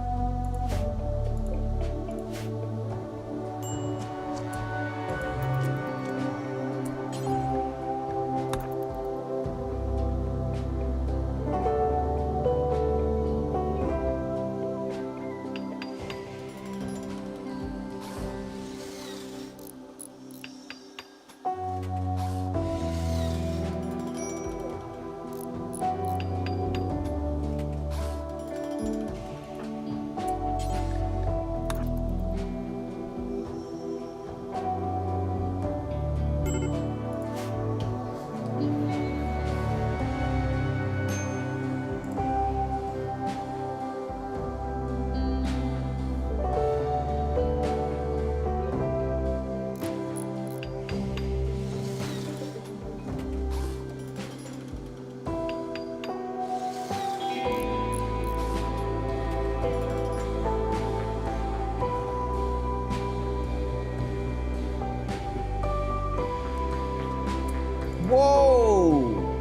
Whoa!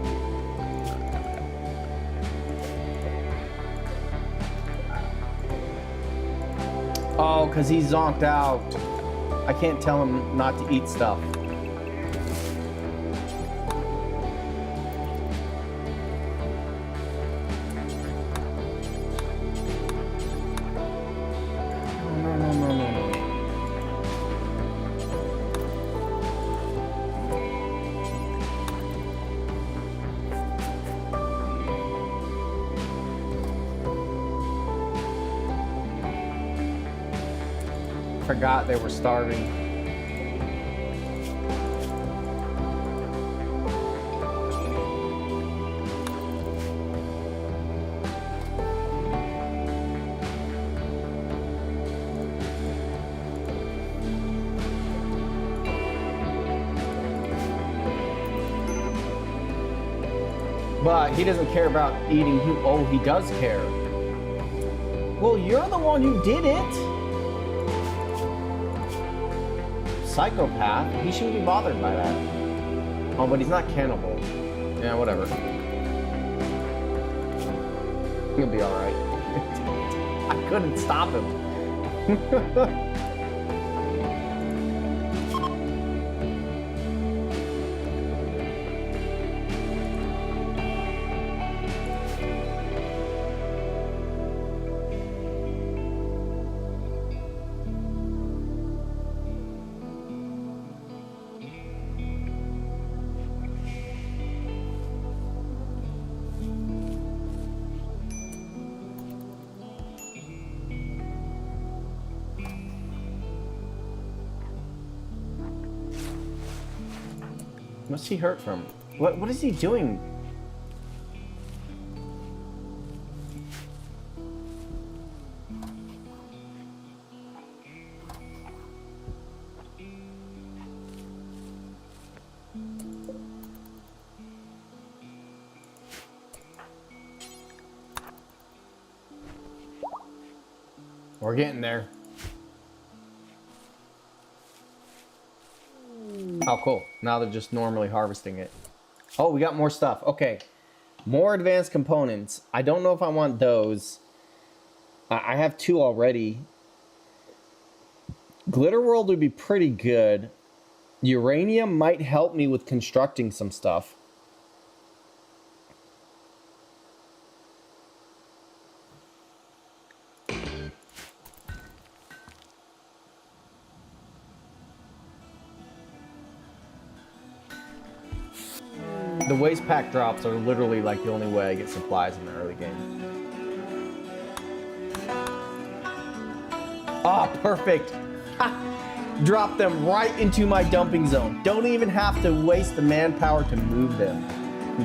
Oh, because he's zonked out. I can't tell him not to eat stuff. Forgot they were starving. But he doesn't care about eating. Oh, he does care. Well, you're the one who did it. Psychopath. He shouldn't be bothered by that. Oh, but he's not cannibal. Yeah, whatever. He'll be alright. I couldn't stop him. What's he hurt from? What is he doing? We're getting there. Oh, cool. Now they're just normally harvesting it. Oh, we got more stuff. Okay. More advanced components. I don't know if I want those. I have 2 already. Glitter World would be pretty good. Uranium might help me with constructing some stuff. The waste pack drops are literally like the only way I get supplies in the early game. Ah, perfect. Ha! Drop them right into my dumping zone. Don't even have to waste the manpower to move them.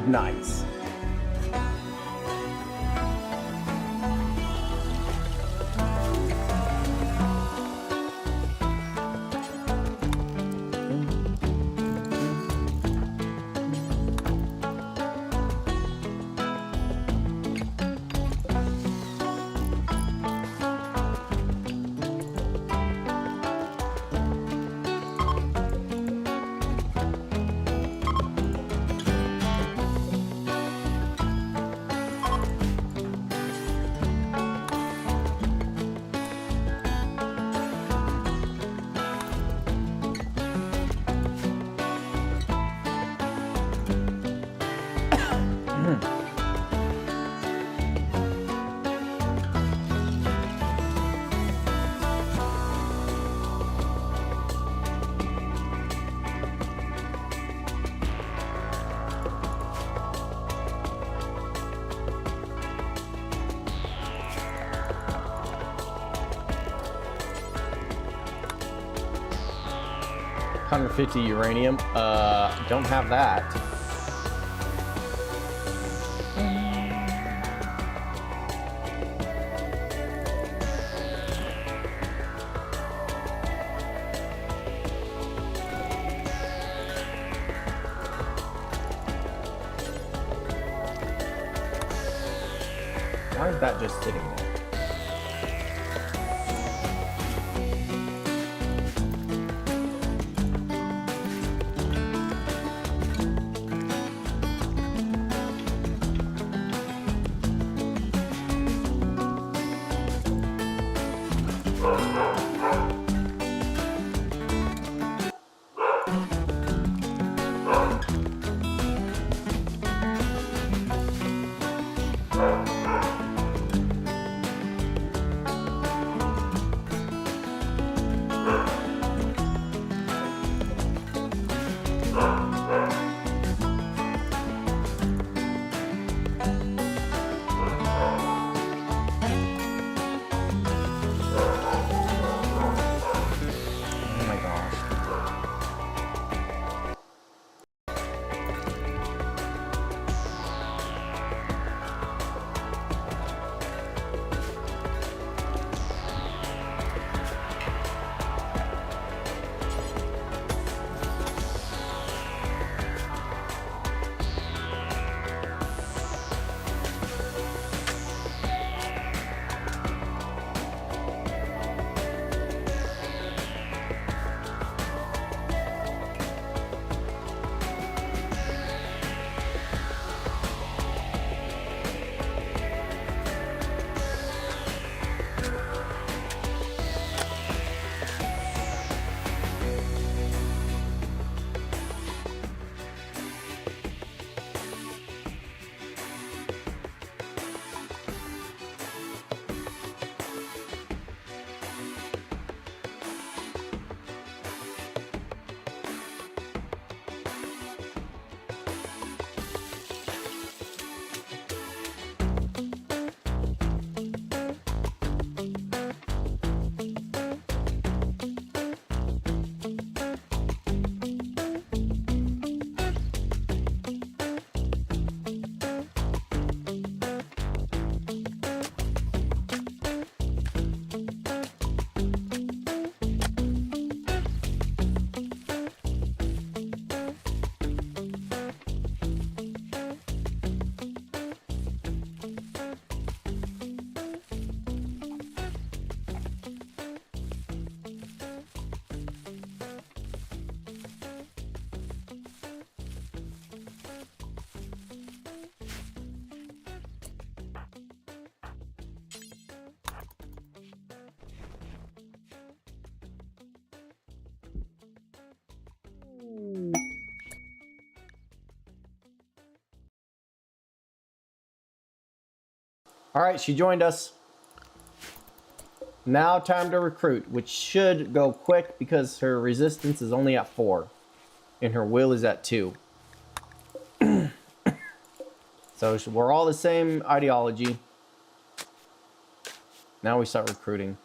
Nice. $150 uranium. Don't have that. Why is that just sitting there? All right, she joined us. Now time to recruit, which should go quick because her resistance is only at 4. And her will is at 2. So we're all the same ideology. Now we start recruiting.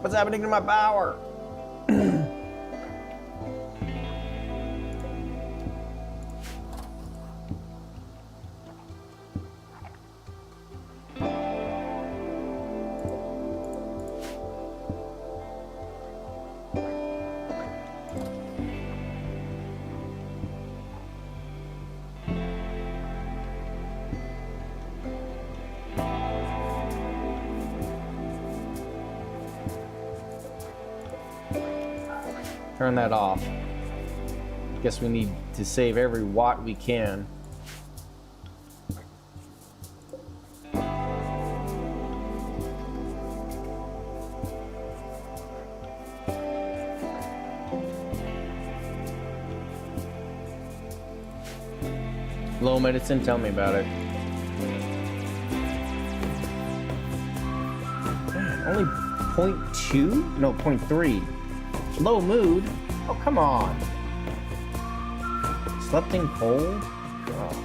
What's happening to my power? Turn that off. Guess we need to save every watt we can. Low medicine, tell me about it. Man, only 0.2? No, 0.3. Low mood? Oh, come on. Slept in cold? Oh.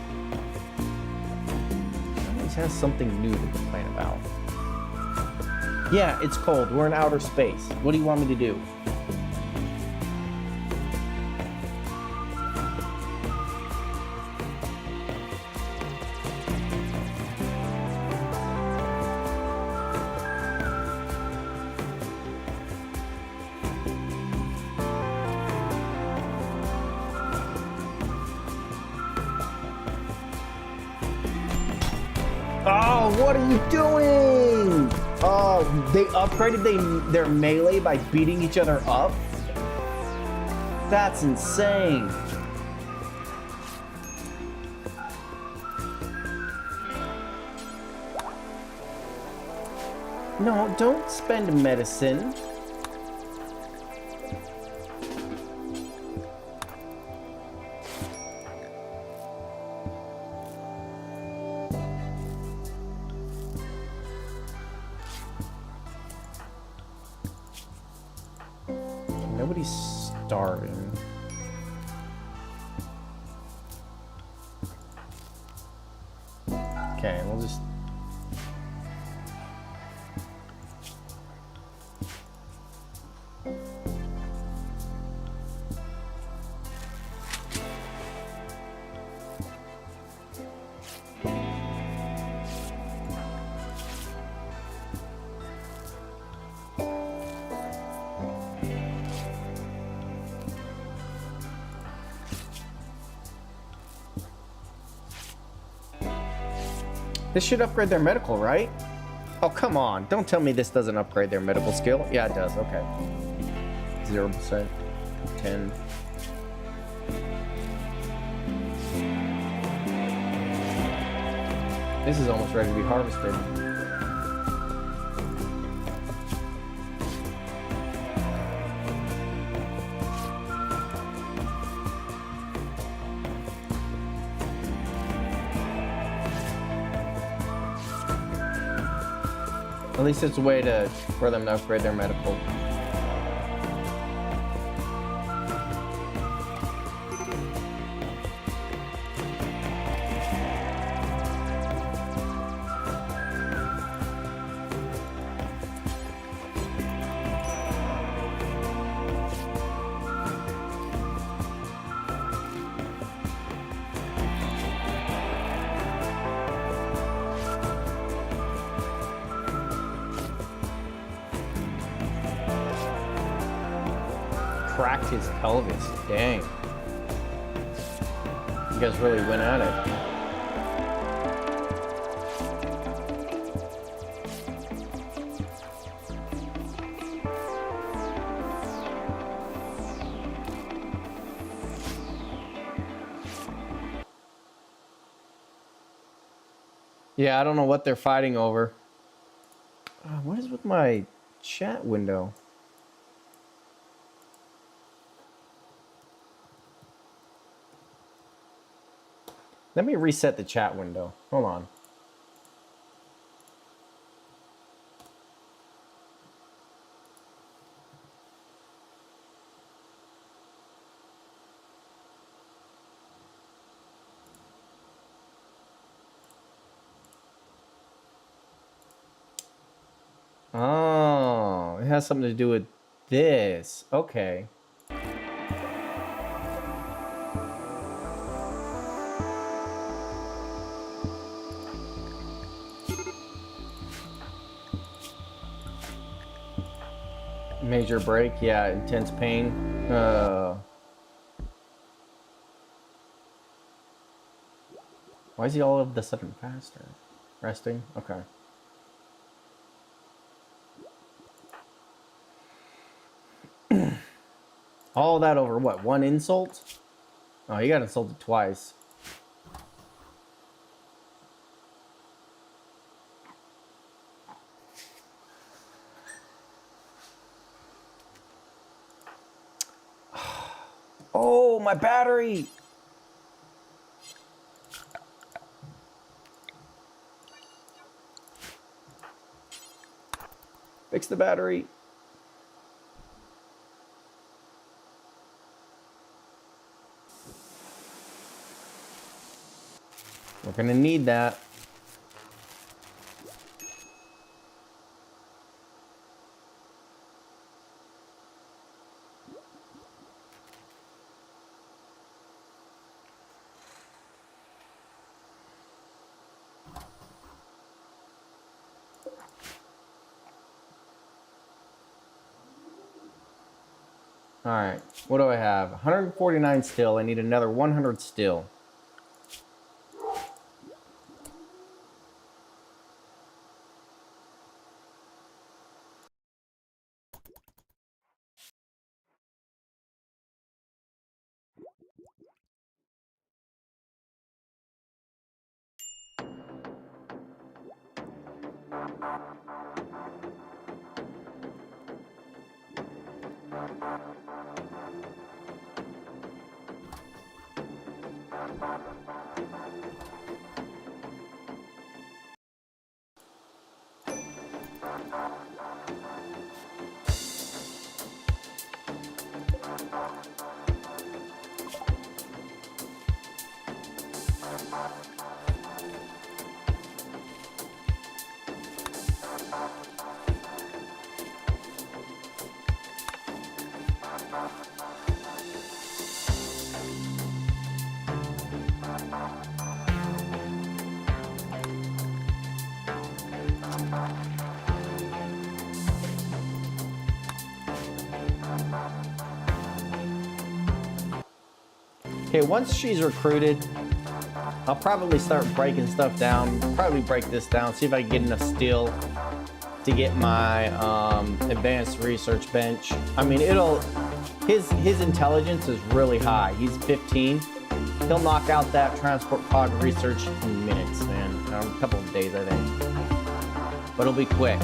Always has something new to complain about. Yeah, it's cold. We're in outer space. What do you want me to do? Oh, what are you doing? Oh, they upgraded their melee by beating each other up? That's insane. No, don't spend medicine. Nobody's starving. Okay, we'll just... This should upgrade their medical, right? Oh, come on. Don't tell me this doesn't upgrade their medical skill. Yeah, it does. Okay. 0%. 10. This is almost ready to be harvested. At least it's a way for them to upgrade their medical. Cracked his pelvis. Dang. You guys really went at it. Yeah, I don't know what they're fighting over. What is with my chat window? Let me reset the chat window. Hold on. Oh, it has something to do with this. Okay. Major break, yeah, intense pain. Why is he all of a sudden faster? Resting? Okay. All that over what? One insult? Oh, he got insulted twice. Oh, my battery! Fix the battery. We're gonna need that. All right, what do I have? 149 still. I need another 100 still. Okay, once she's recruited, I'll probably start breaking stuff down. Probably break this down, see if I can get enough steel to get my advanced research bench. I mean, his intelligence is really high. He's 15. He'll knock out that transport pod research in minutes, man. A couple of days, I think. But it'll be quick.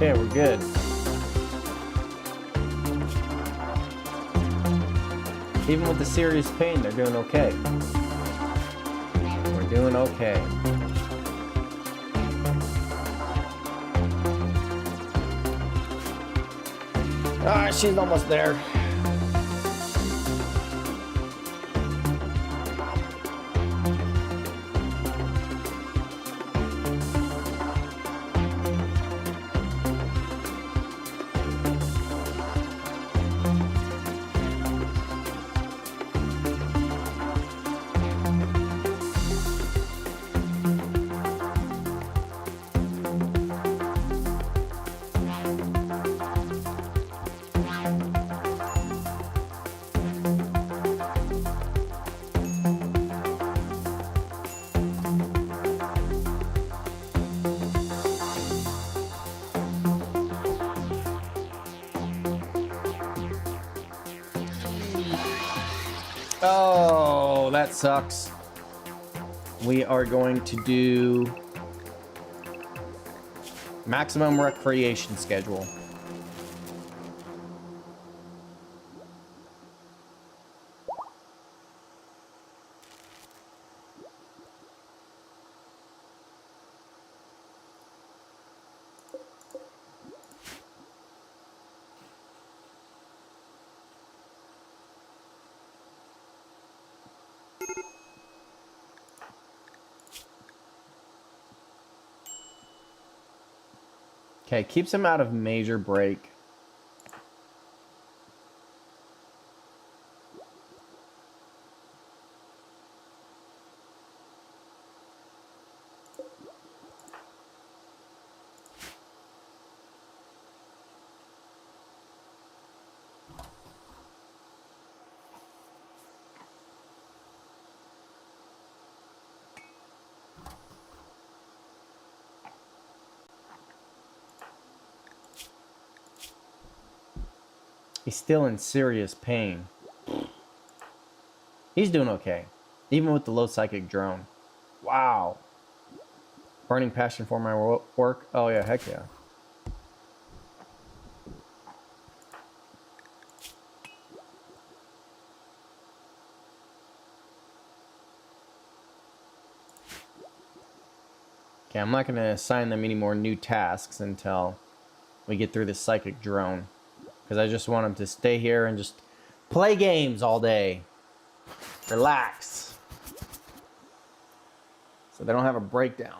Okay, we're good. Even with the serious pain, they're doing okay. We're doing okay. Ah, she's almost there. Oh, that sucks. We are going to do maximum recreation schedule. Okay, keeps him out of major break. He's still in serious pain. He's doing okay, even with the low psychic drone. Wow. Burning passion for my work. Oh yeah, heck yeah. Okay, I'm not going to assign them any more new tasks until we get through this psychic drone. Because I just want them to stay here and just play games all day. Relax. So they don't have a breakdown.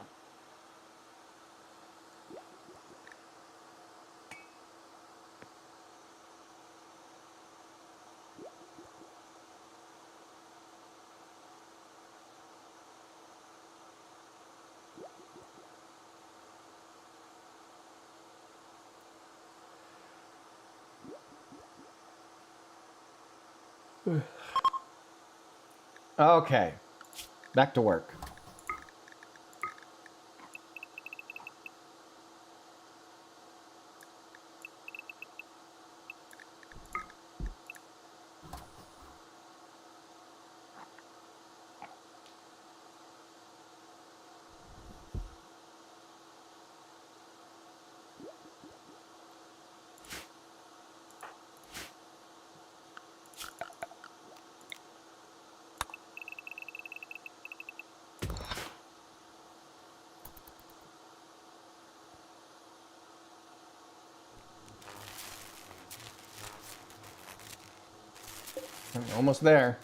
Okay, back to work. Almost there.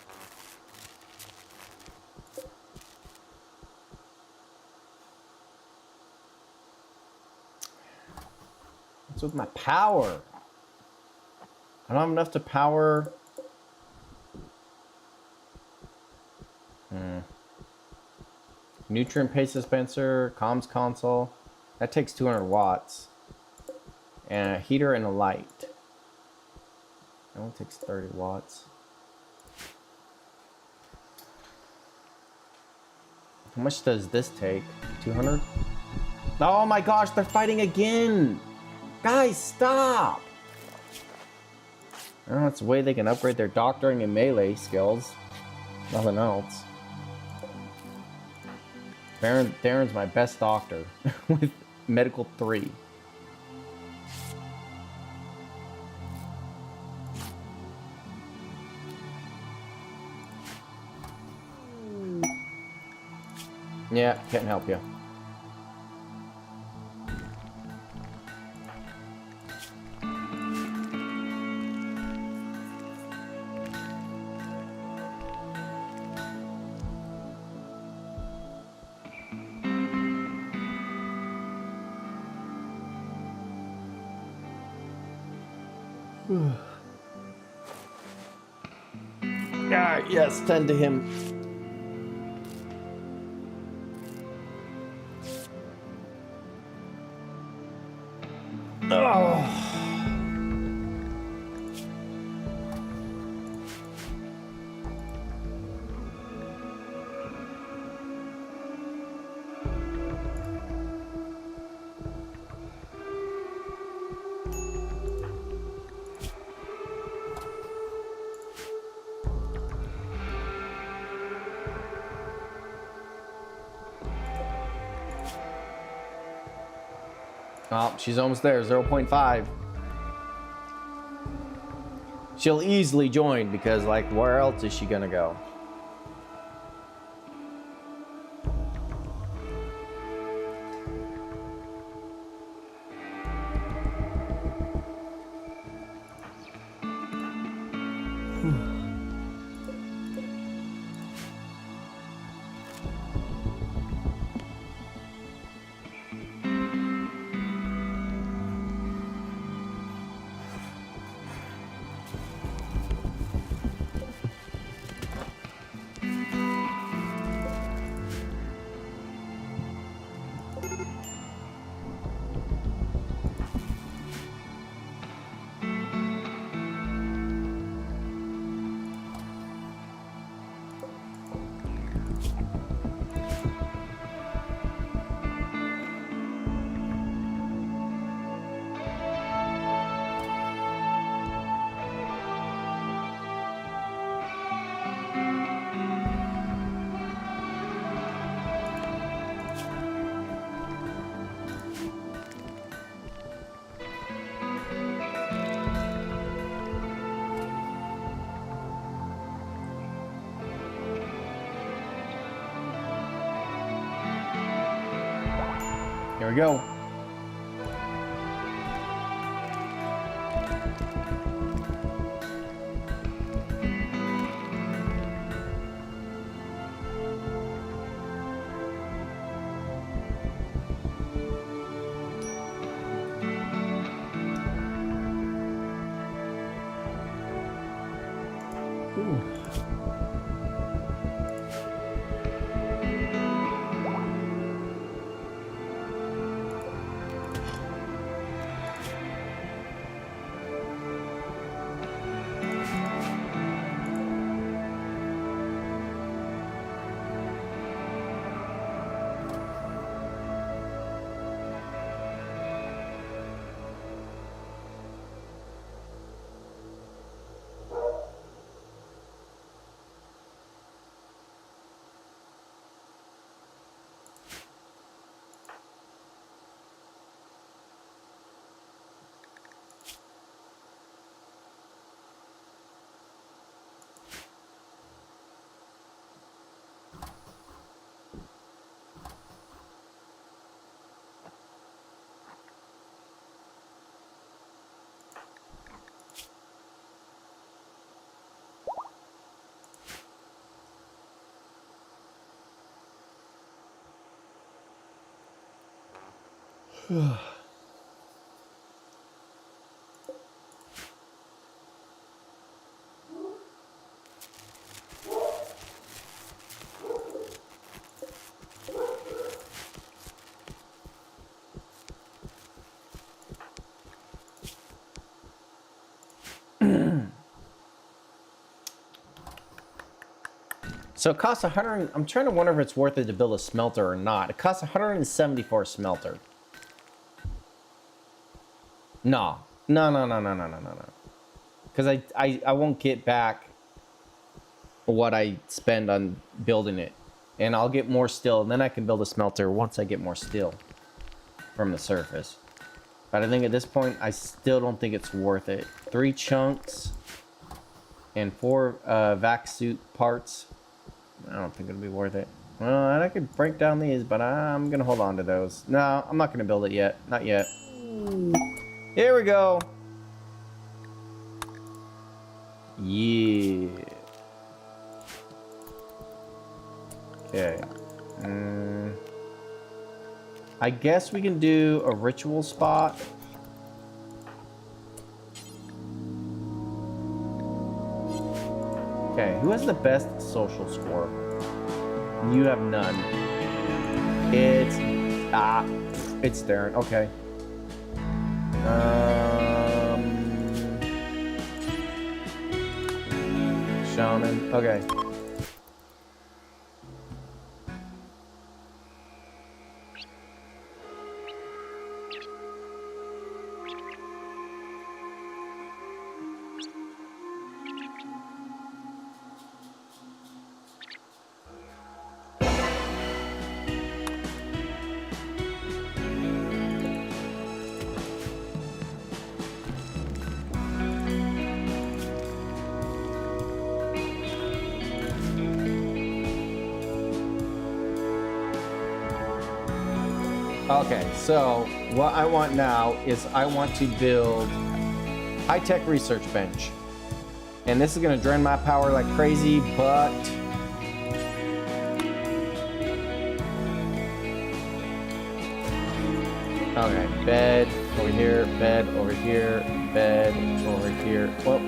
What's with my power? I don't have enough to power. Nutrient paste dispenser, comms console. That takes 200 watts. And a heater and a light. That one takes 30 watts. How much does this take? 200? Oh my gosh, they're fighting again! Guys, stop! I don't know, it's a way they can upgrade their doctoring and melee skills. Nothing else. Darren's my best doctor with medical 3. Yeah, can't help you. Alright, yes, tend to him. Oh. Oh, she's almost there, 0.5. She'll easily join because, like, where else is she gonna go? Here we go. So it costs 100. I'm trying to wonder if it's worth it to build a smelter or not. It costs 174 smelter. No. Because I won't get back what I spend on building it. And I'll get more steel, and then I can build a smelter once I get more steel from the surface. But I think at this point, I still don't think it's worth it. 3 chunks and 4 vac suit parts. I don't think it'll be worth it. Well, and I could break down these, but I'm going to hold on to those. No, I'm not going to build it yet. Not yet. Here we go. Yeah. Okay. I guess we can do a ritual spot. Okay, who has the best social score? You have none. It's Darren. Okay. Shaman. Okay. Okay, so what I want now is I want to build high-tech research bench. And this is going to drain my power like crazy, but okay, bed over here, bed over here, bed over here. Well,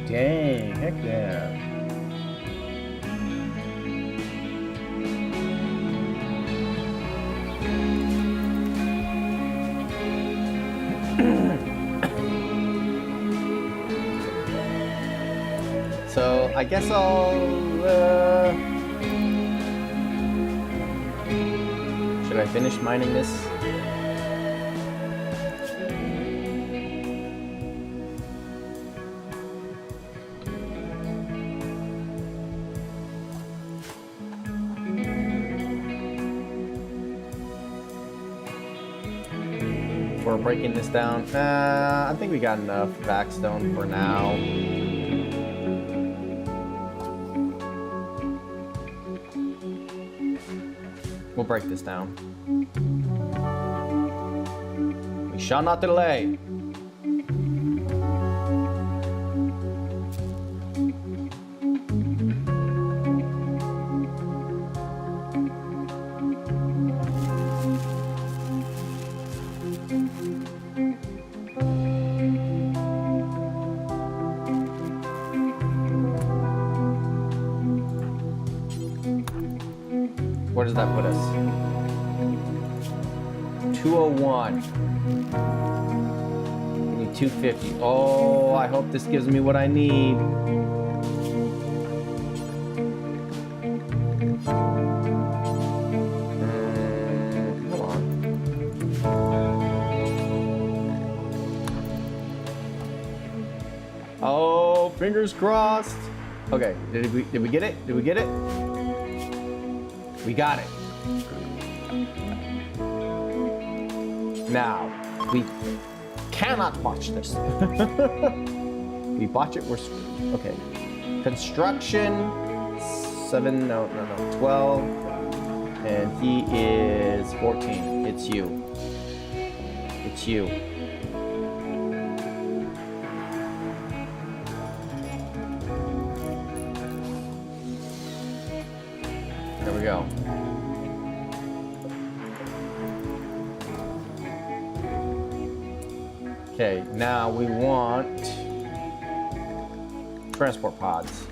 dang, heck yeah. So I guess I'll I finish mining this? We're breaking this down. I think we got enough backstone for now. We'll break this down. We shall not delay. Where does that put us? 201. We need 250. Oh, I hope this gives me what I need. Hold on. Oh, fingers crossed. Okay, did we get it? Did we get it? We got it. Now, we cannot botch this. We botch it, we're screwed. Okay. Construction, 12. And he is 14. It's you. It's you. There we go. Okay, now we want transport pods.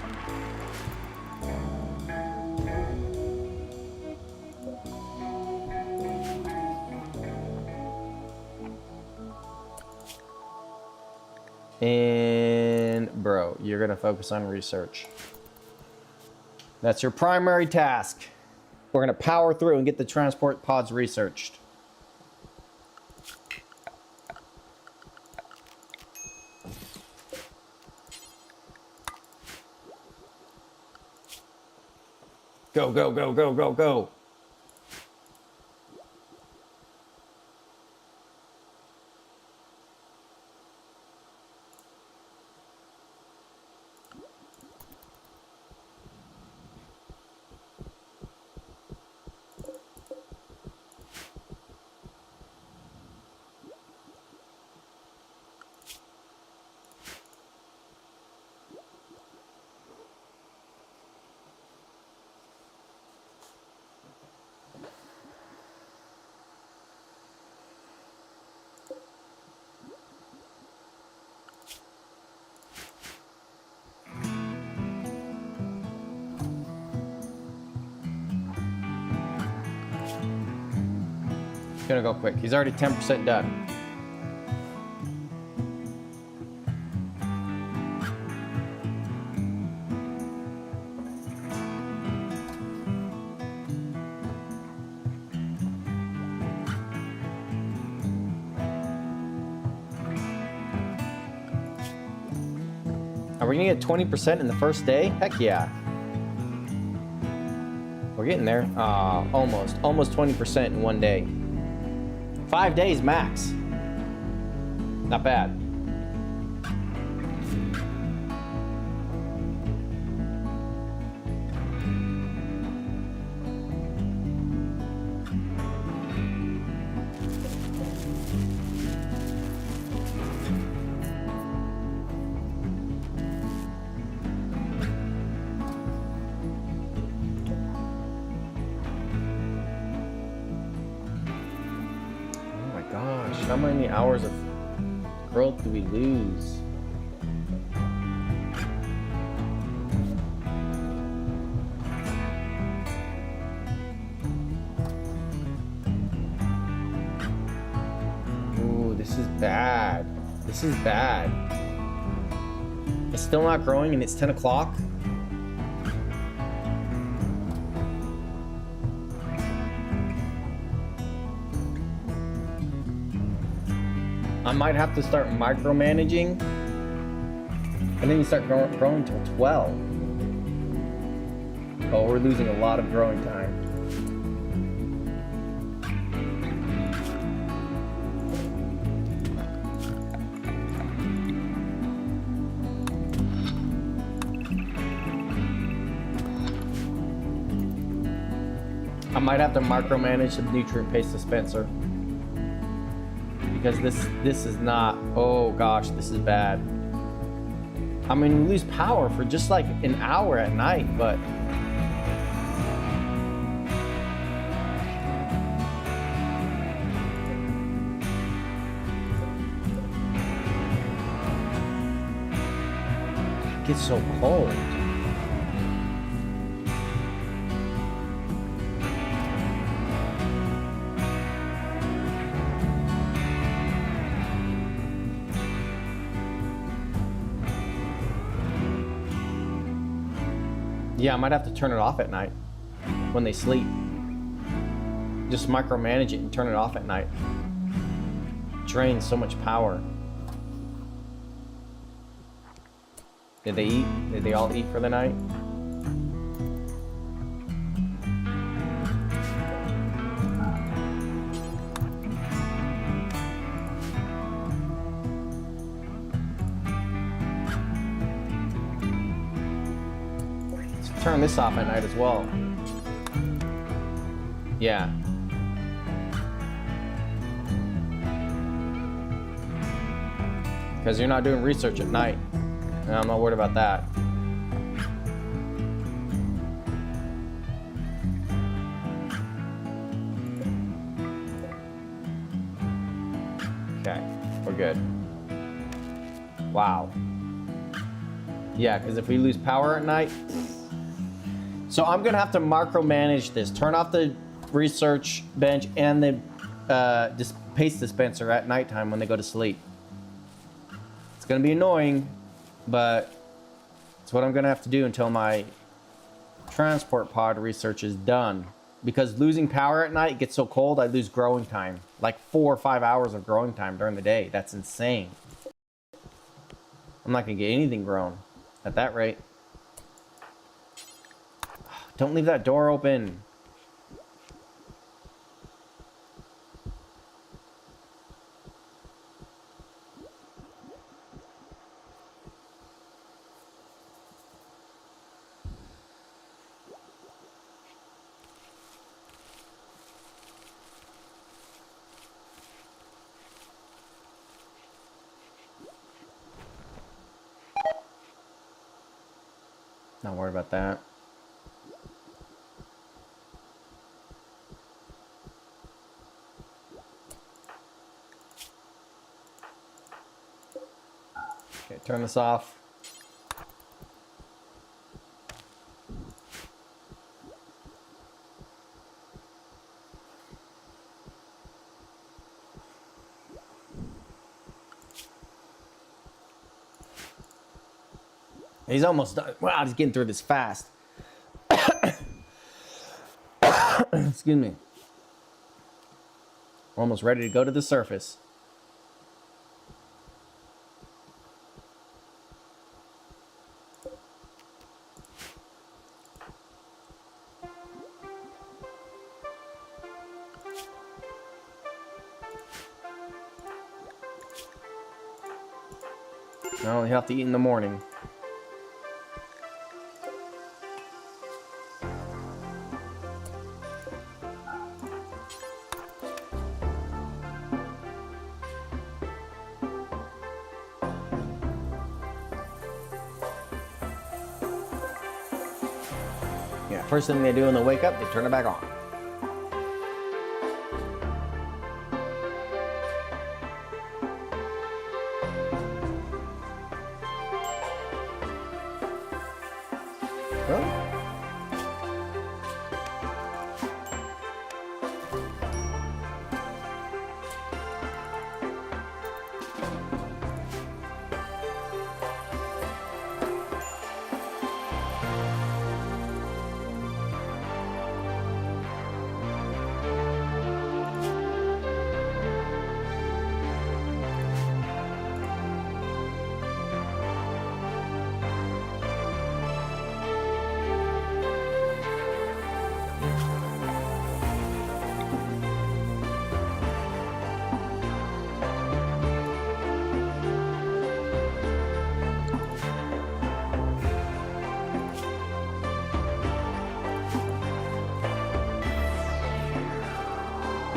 And bro, you're gonna focus on research. That's your primary task. We're gonna power through and get the transport pods researched. Go, go, go, go, go, go. Gonna go quick. He's already 10% done. Are we gonna get 20% in the first day? Heck yeah. We're getting there. Almost 20% in one day. 5 days max. Not bad. How many hours of growth do we lose? Ooh, this is bad. This is bad. It's still not growing and it's 10 o'clock. I might have to start micromanaging. And then you start growing till 12. Oh, we're losing a lot of growing time. I might have to micromanage the nutrient paste dispenser. Because this is not, oh gosh, this is bad. I mean, we lose power for just like an hour at night, but it gets so cold. Yeah, I might have to turn it off at night when they sleep. Just micromanage it and turn it off at night. Drains so much power. Did they eat? Did they all eat for the night? Turn this off at night as well. Yeah. Because you're not doing research at night. And I'm not worried about that. Okay, we're good. Wow. Yeah, because if we lose power at night, so I'm gonna have to micromanage this. Turn off the research bench and the paste dispenser at nighttime when they go to sleep. It's gonna be annoying, but it's what I'm gonna have to do until my transport pod research is done. Because losing power at night gets so cold, I lose growing time. Like 4 or 5 hours of growing time during the day. That's insane. I'm not gonna get anything grown at that rate. Don't leave that door open. Not worried about that. Okay, turn this off. He's almost done. Wow, he's getting through this fast. Excuse me. We're almost ready to go to the surface. No, you have to eat in the morning. Yeah, first thing they do when they wake up, they turn it back on. Really?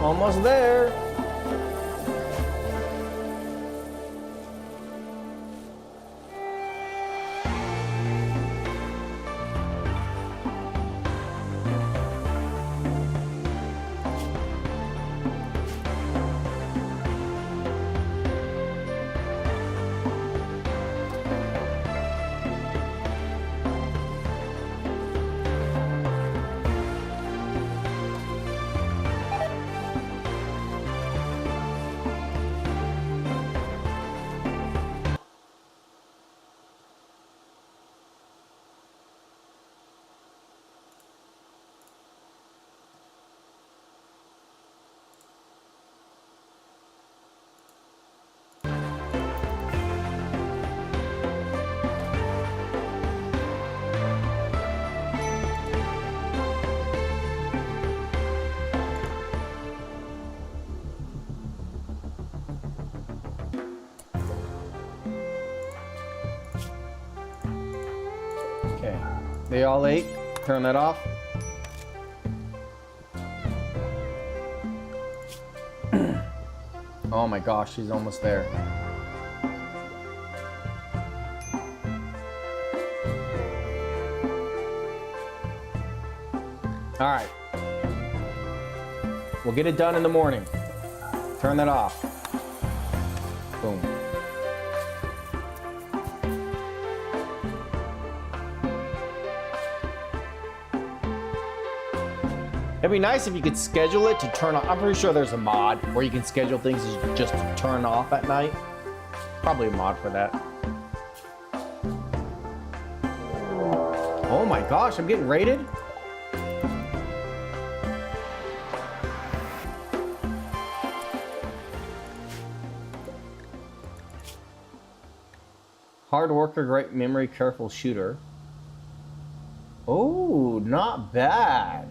almost there. Okay, they all ate. Turn that off. Oh my gosh, she's almost there. All right. We'll get it done in the morning. Turn that off. Boom. It'd be nice if you could schedule it to turn off. I'm pretty sure there's a mod where you can schedule things just to turn off at night. Probably a mod for that. Oh my gosh, I'm getting raided? Hard worker, great memory, careful shooter. Oh, not bad.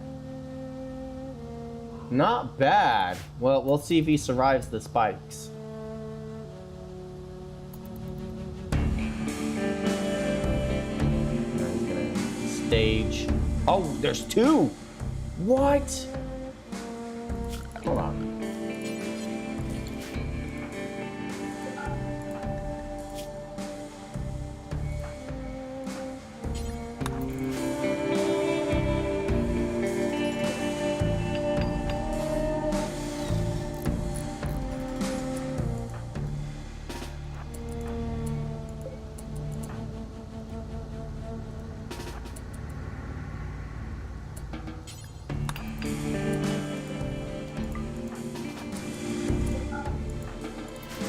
Not bad. Well, we'll see if he survives the spikes. He's gonna stage. Oh, there's two. What? Hold on.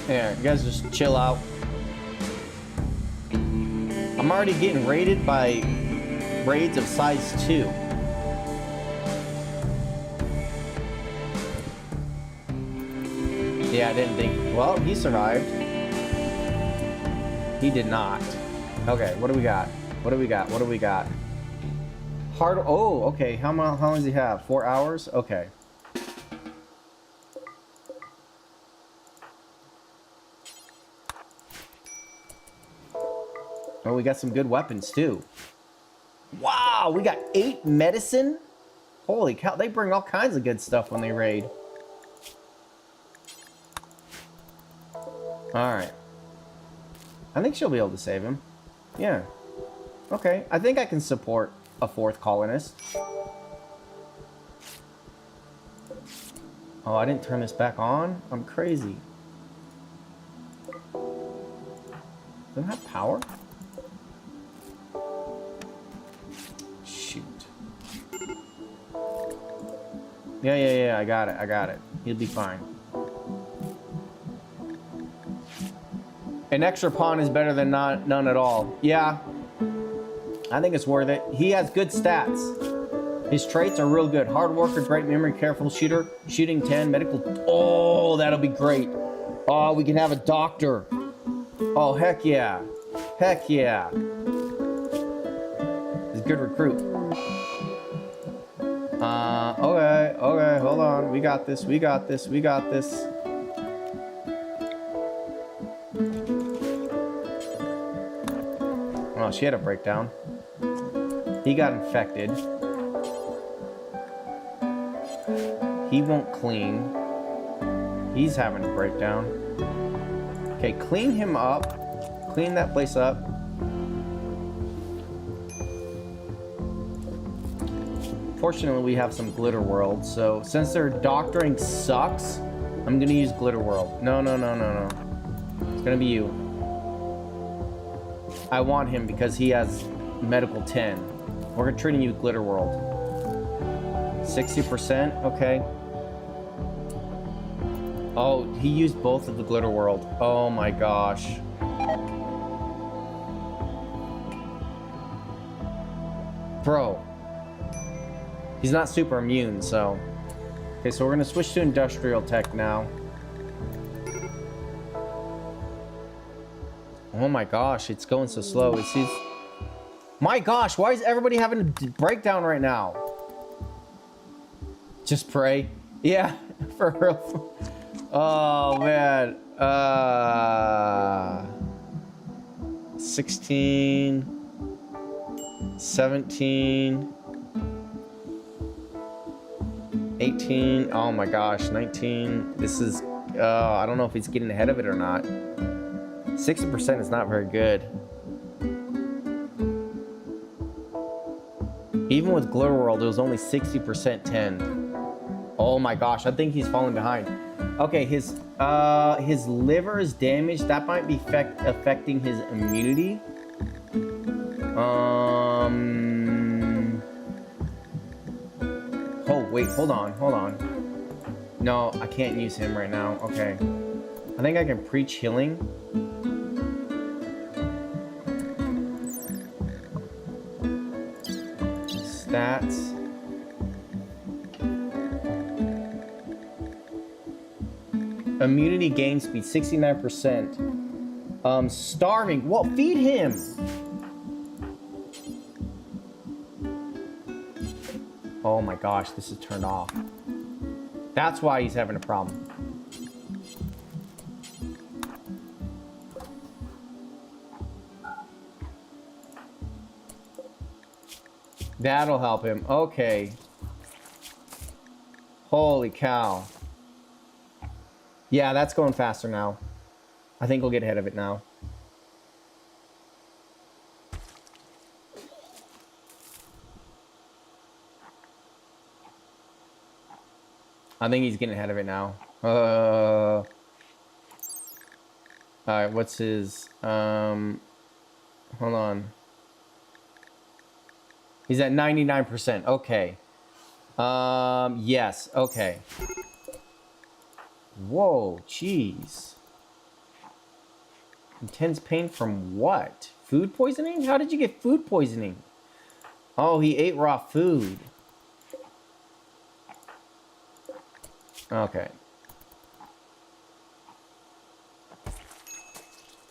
There, you guys just chill out. I'm already getting raided by raids of size 2. Yeah, I didn't think. Well, he survived. He did not. Okay, what do we got? What do we got? What do we got? Hard. Oh, okay. How long does he have? 4 hours? Okay. Oh, we got some good weapons too. Wow, we got 8 medicine. Holy cow, they bring all kinds of good stuff when they raid. Alright. I think she'll be able to save him. Yeah. Okay, I think I can support a 4th colonist. Oh, I didn't turn this back on? I'm crazy. Doesn't have power? Shoot. Yeah, I got it. He'll be fine. An extra pawn is better than none at all. Yeah. I think it's worth it. He has good stats. His traits are real good. Hard worker, great memory, careful shooter, shooting 10, medical. Oh, that'll be great. Oh, we can have a doctor. Oh, heck yeah. Heck yeah. He's a good recruit. Okay, hold on. We got this. Oh, she had a breakdown. He got infected. He won't clean. He's having a breakdown. Okay, clean him up. Clean that place up. Fortunately, we have some Glitter World, so since their doctoring sucks, I'm gonna use Glitter World. No. It's gonna be you. I want him because he has medical 10. We're treating you with Glitter World. 60%, okay. Oh, he used both of the Glitter World. Oh my gosh. Bro. He's not super immune, so... Okay, so we're gonna switch to Industrial Tech now. Oh my gosh, it's going so slow. It seems... My gosh, why is everybody having a breakdown right now? Just pray. Yeah, for real. Oh, man. 16... 17... 18, oh my gosh, 19. This is, I don't know if he's getting ahead of it or not. 60% is not very good. Even with Glitter World, it was only 60% 10. Oh my gosh, I think he's falling behind. Okay, his liver is damaged. That might be affecting his immunity. Oh, wait, hold on. No, I can't use him right now. Okay. I think I can preach healing. Stats. Immunity gain speed, 69%. Starving. Well, feed him. Oh my gosh, this is turned off. That's why he's having a problem. That'll help him. Okay. Holy cow. Yeah, that's going faster now. I think we'll get ahead of it now. I think he's getting ahead of it now. Alright, what's his... hold on. He's at 99%. Okay. Yes. Okay. Whoa, jeez. Intense pain from what? Food poisoning? How did you get food poisoning? Oh, he ate raw food. Okay.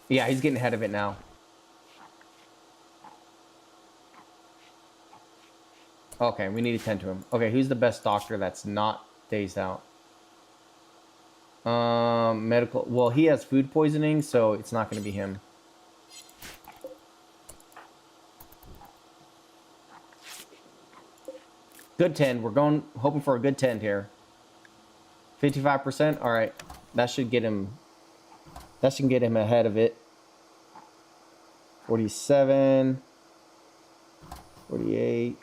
Yeah, he's getting ahead of it now. Okay, we need to tend to him. Okay, who's the best doctor that's not dazed out? Medical... Well, he has food poisoning, so it's not going to be him. Good tend. We're going... Hoping for a good tend here. 55%? Alright. That should get him... That should get him ahead of it. 47... 48...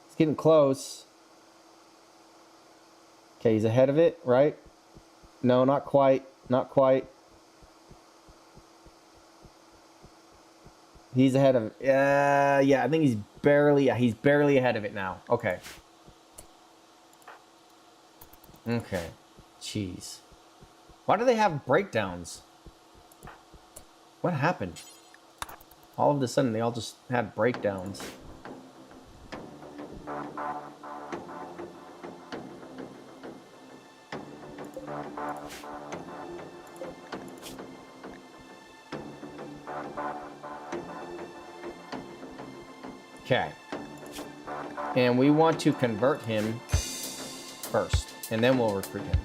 It's getting close. Okay, he's ahead of it, right? No, not quite. Not quite. He's ahead of it. Yeah, I think he's barely ahead of it now. Okay. Okay. Jeez. Why do they have breakdowns? What happened? All of a sudden, they all just had breakdowns. Okay. And we want to convert him first, and then we'll recruit him.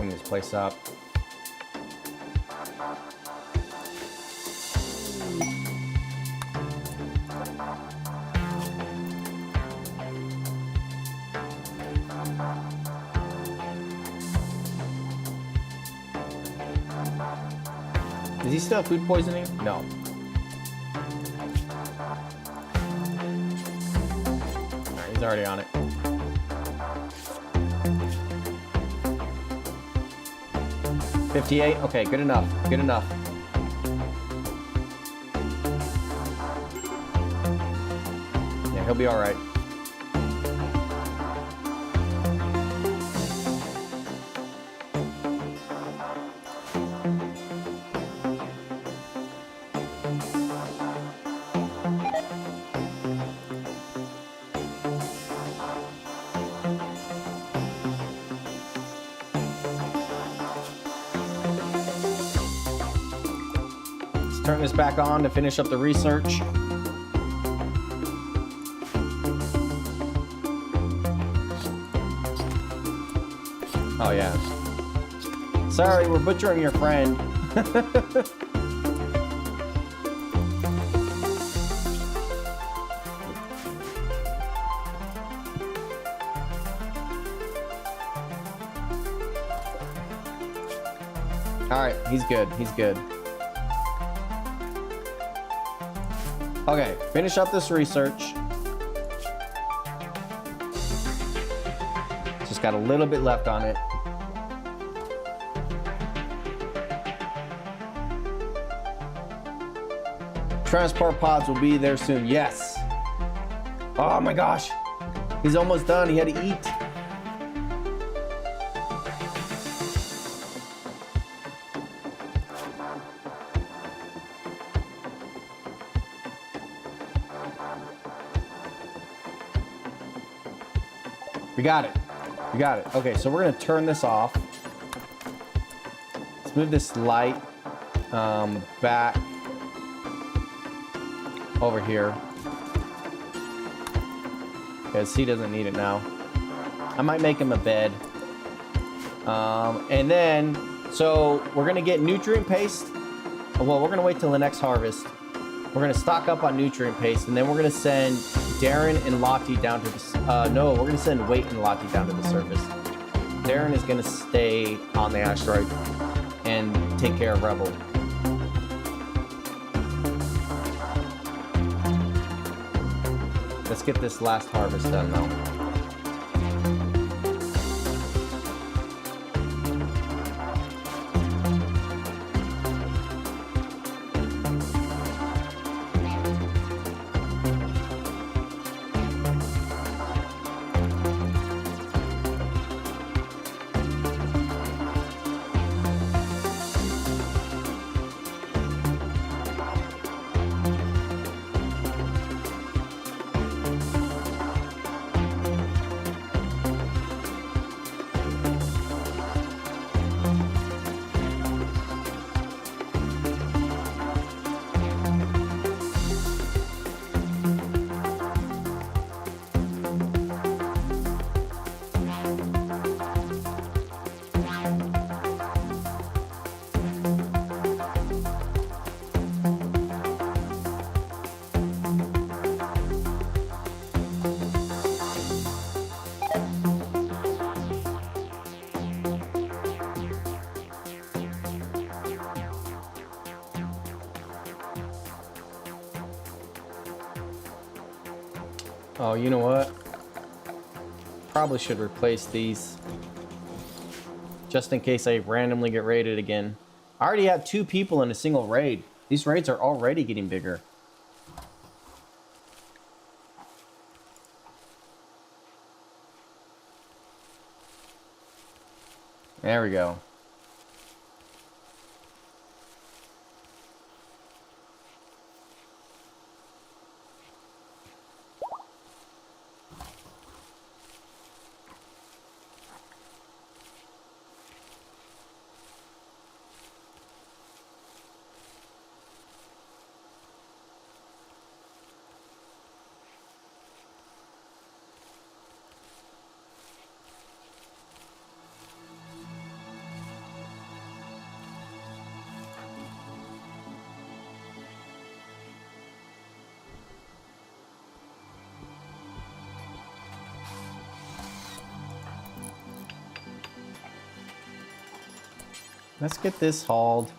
backing this place up. Does he still have food poisoning? No. Alright, he's already on it. $58? Okay, good enough. Good enough. Yeah, he'll be alright. Turn this back on to finish up the research. Oh yeah. Sorry, we're butchering your friend. All right, he's good. He's good. Okay, finish up this research. Just got a little bit left on it. Transport pods will be there soon. Yes. Oh my gosh. He's almost done. He had to eat. We got it. We got it. Okay, so we're going to turn this off. Let's move this light back over here. Because he doesn't need it now. I might make him a bed. And then, so we're going to get nutrient paste. Well, we're going to wait till the next harvest. We're going to stock up on nutrient paste, and then we're going to send Darren and Lottie down to the... no, we're going to send Wait and Lottie down to the surface. Darren is going to stay on the asteroid and take care of Rebel. Let's get this last harvest done, though. Oh, you know what? Probably should replace these. Just in case I randomly get raided again. I already have 2 people in a single raid. These raids are already getting bigger. There we go. Let's get this hauled.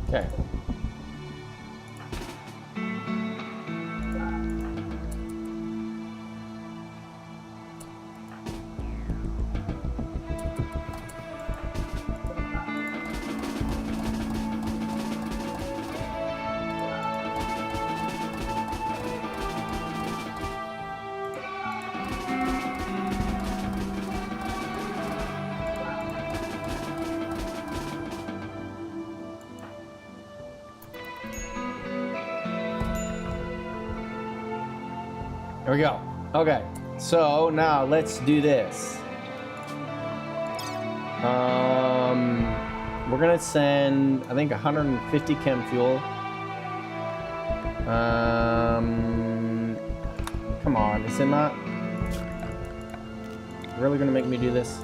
Okay. There we go. Okay, so now let's do this. We're gonna send, I think, 150 chem fuel. Come on, is it not really gonna make me do this?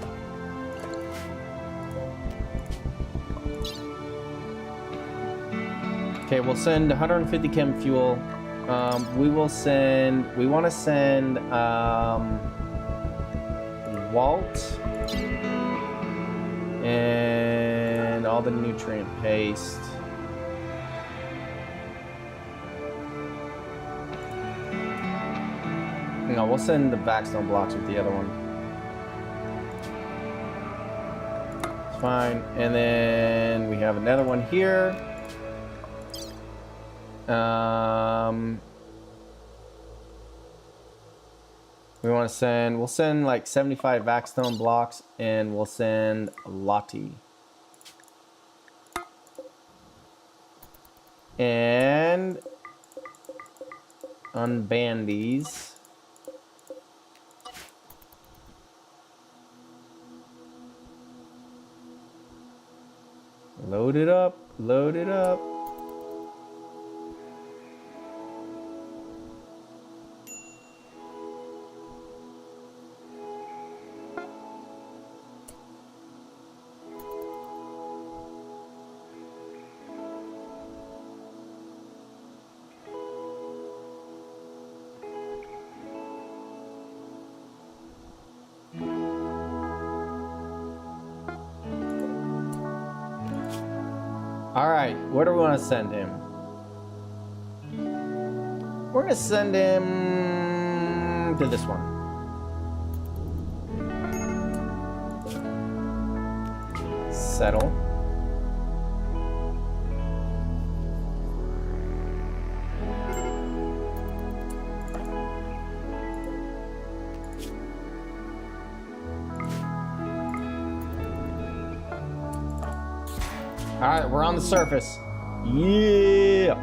Okay, we'll send 150 chem fuel. We want to send Walt and all the nutrient paste. No, we'll send the backstone blocks with the other one. It's fine. And then we have another one here. We'll send like 75 backstone blocks, and we'll send Lottie. And unban these. Load it up, load it up. All right, where do we want to send him? We're gonna send him to this one. Settle. All right, we're on the surface. Yeah.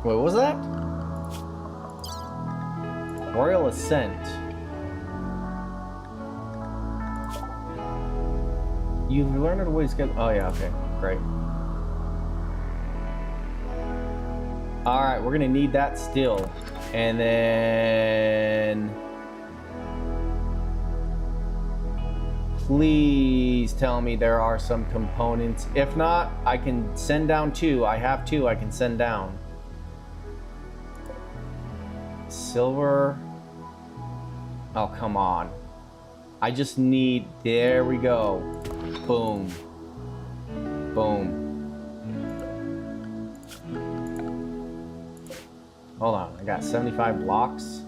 Wait, what was that? Royal Ascent. You've learned a way to get. Oh yeah, okay, great. All right, we're gonna need that still, and then please tell me there are some components. If not, I can send down 2. I have 2 I can send down. Silver. Oh, come on. I just need, there we go. Boom. Boom. Hold on, I got 75 blocks.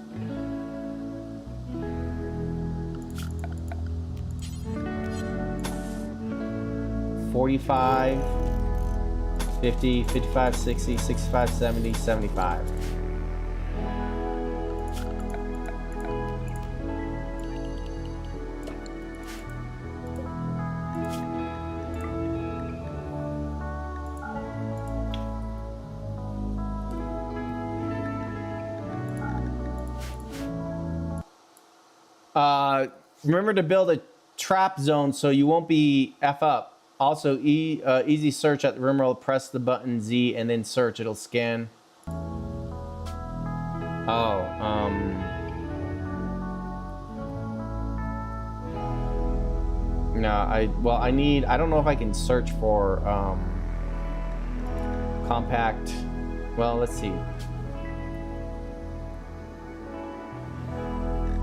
$45, $50, $55, $60, $65, $70, $75. Remember to build a trap zone so you won't be F up. Also, easy search at the Rimworld. Press the button Z and then search. It'll scan. Oh, no, I don't know if I can search for, compact. Well, let's see.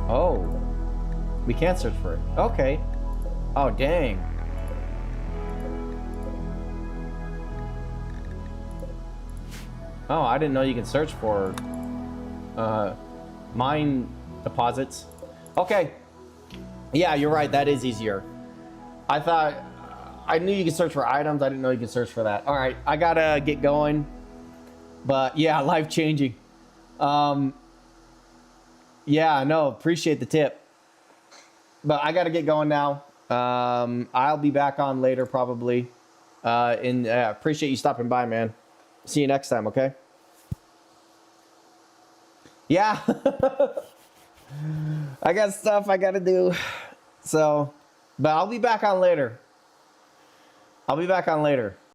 Oh, we can't search for it. Okay. Oh, dang. Oh, I didn't know you can search for mine deposits. Okay. Yeah, you're right. That is easier. I thought I knew you could search for items. I didn't know you could search for that. All right, I gotta get going. But yeah, life changing. Yeah, no, appreciate the tip. But I gotta get going now. I'll be back on later probably. And appreciate you stopping by, man. See you next time, okay? Yeah. I got stuff I gotta do. So, but I'll be back on later.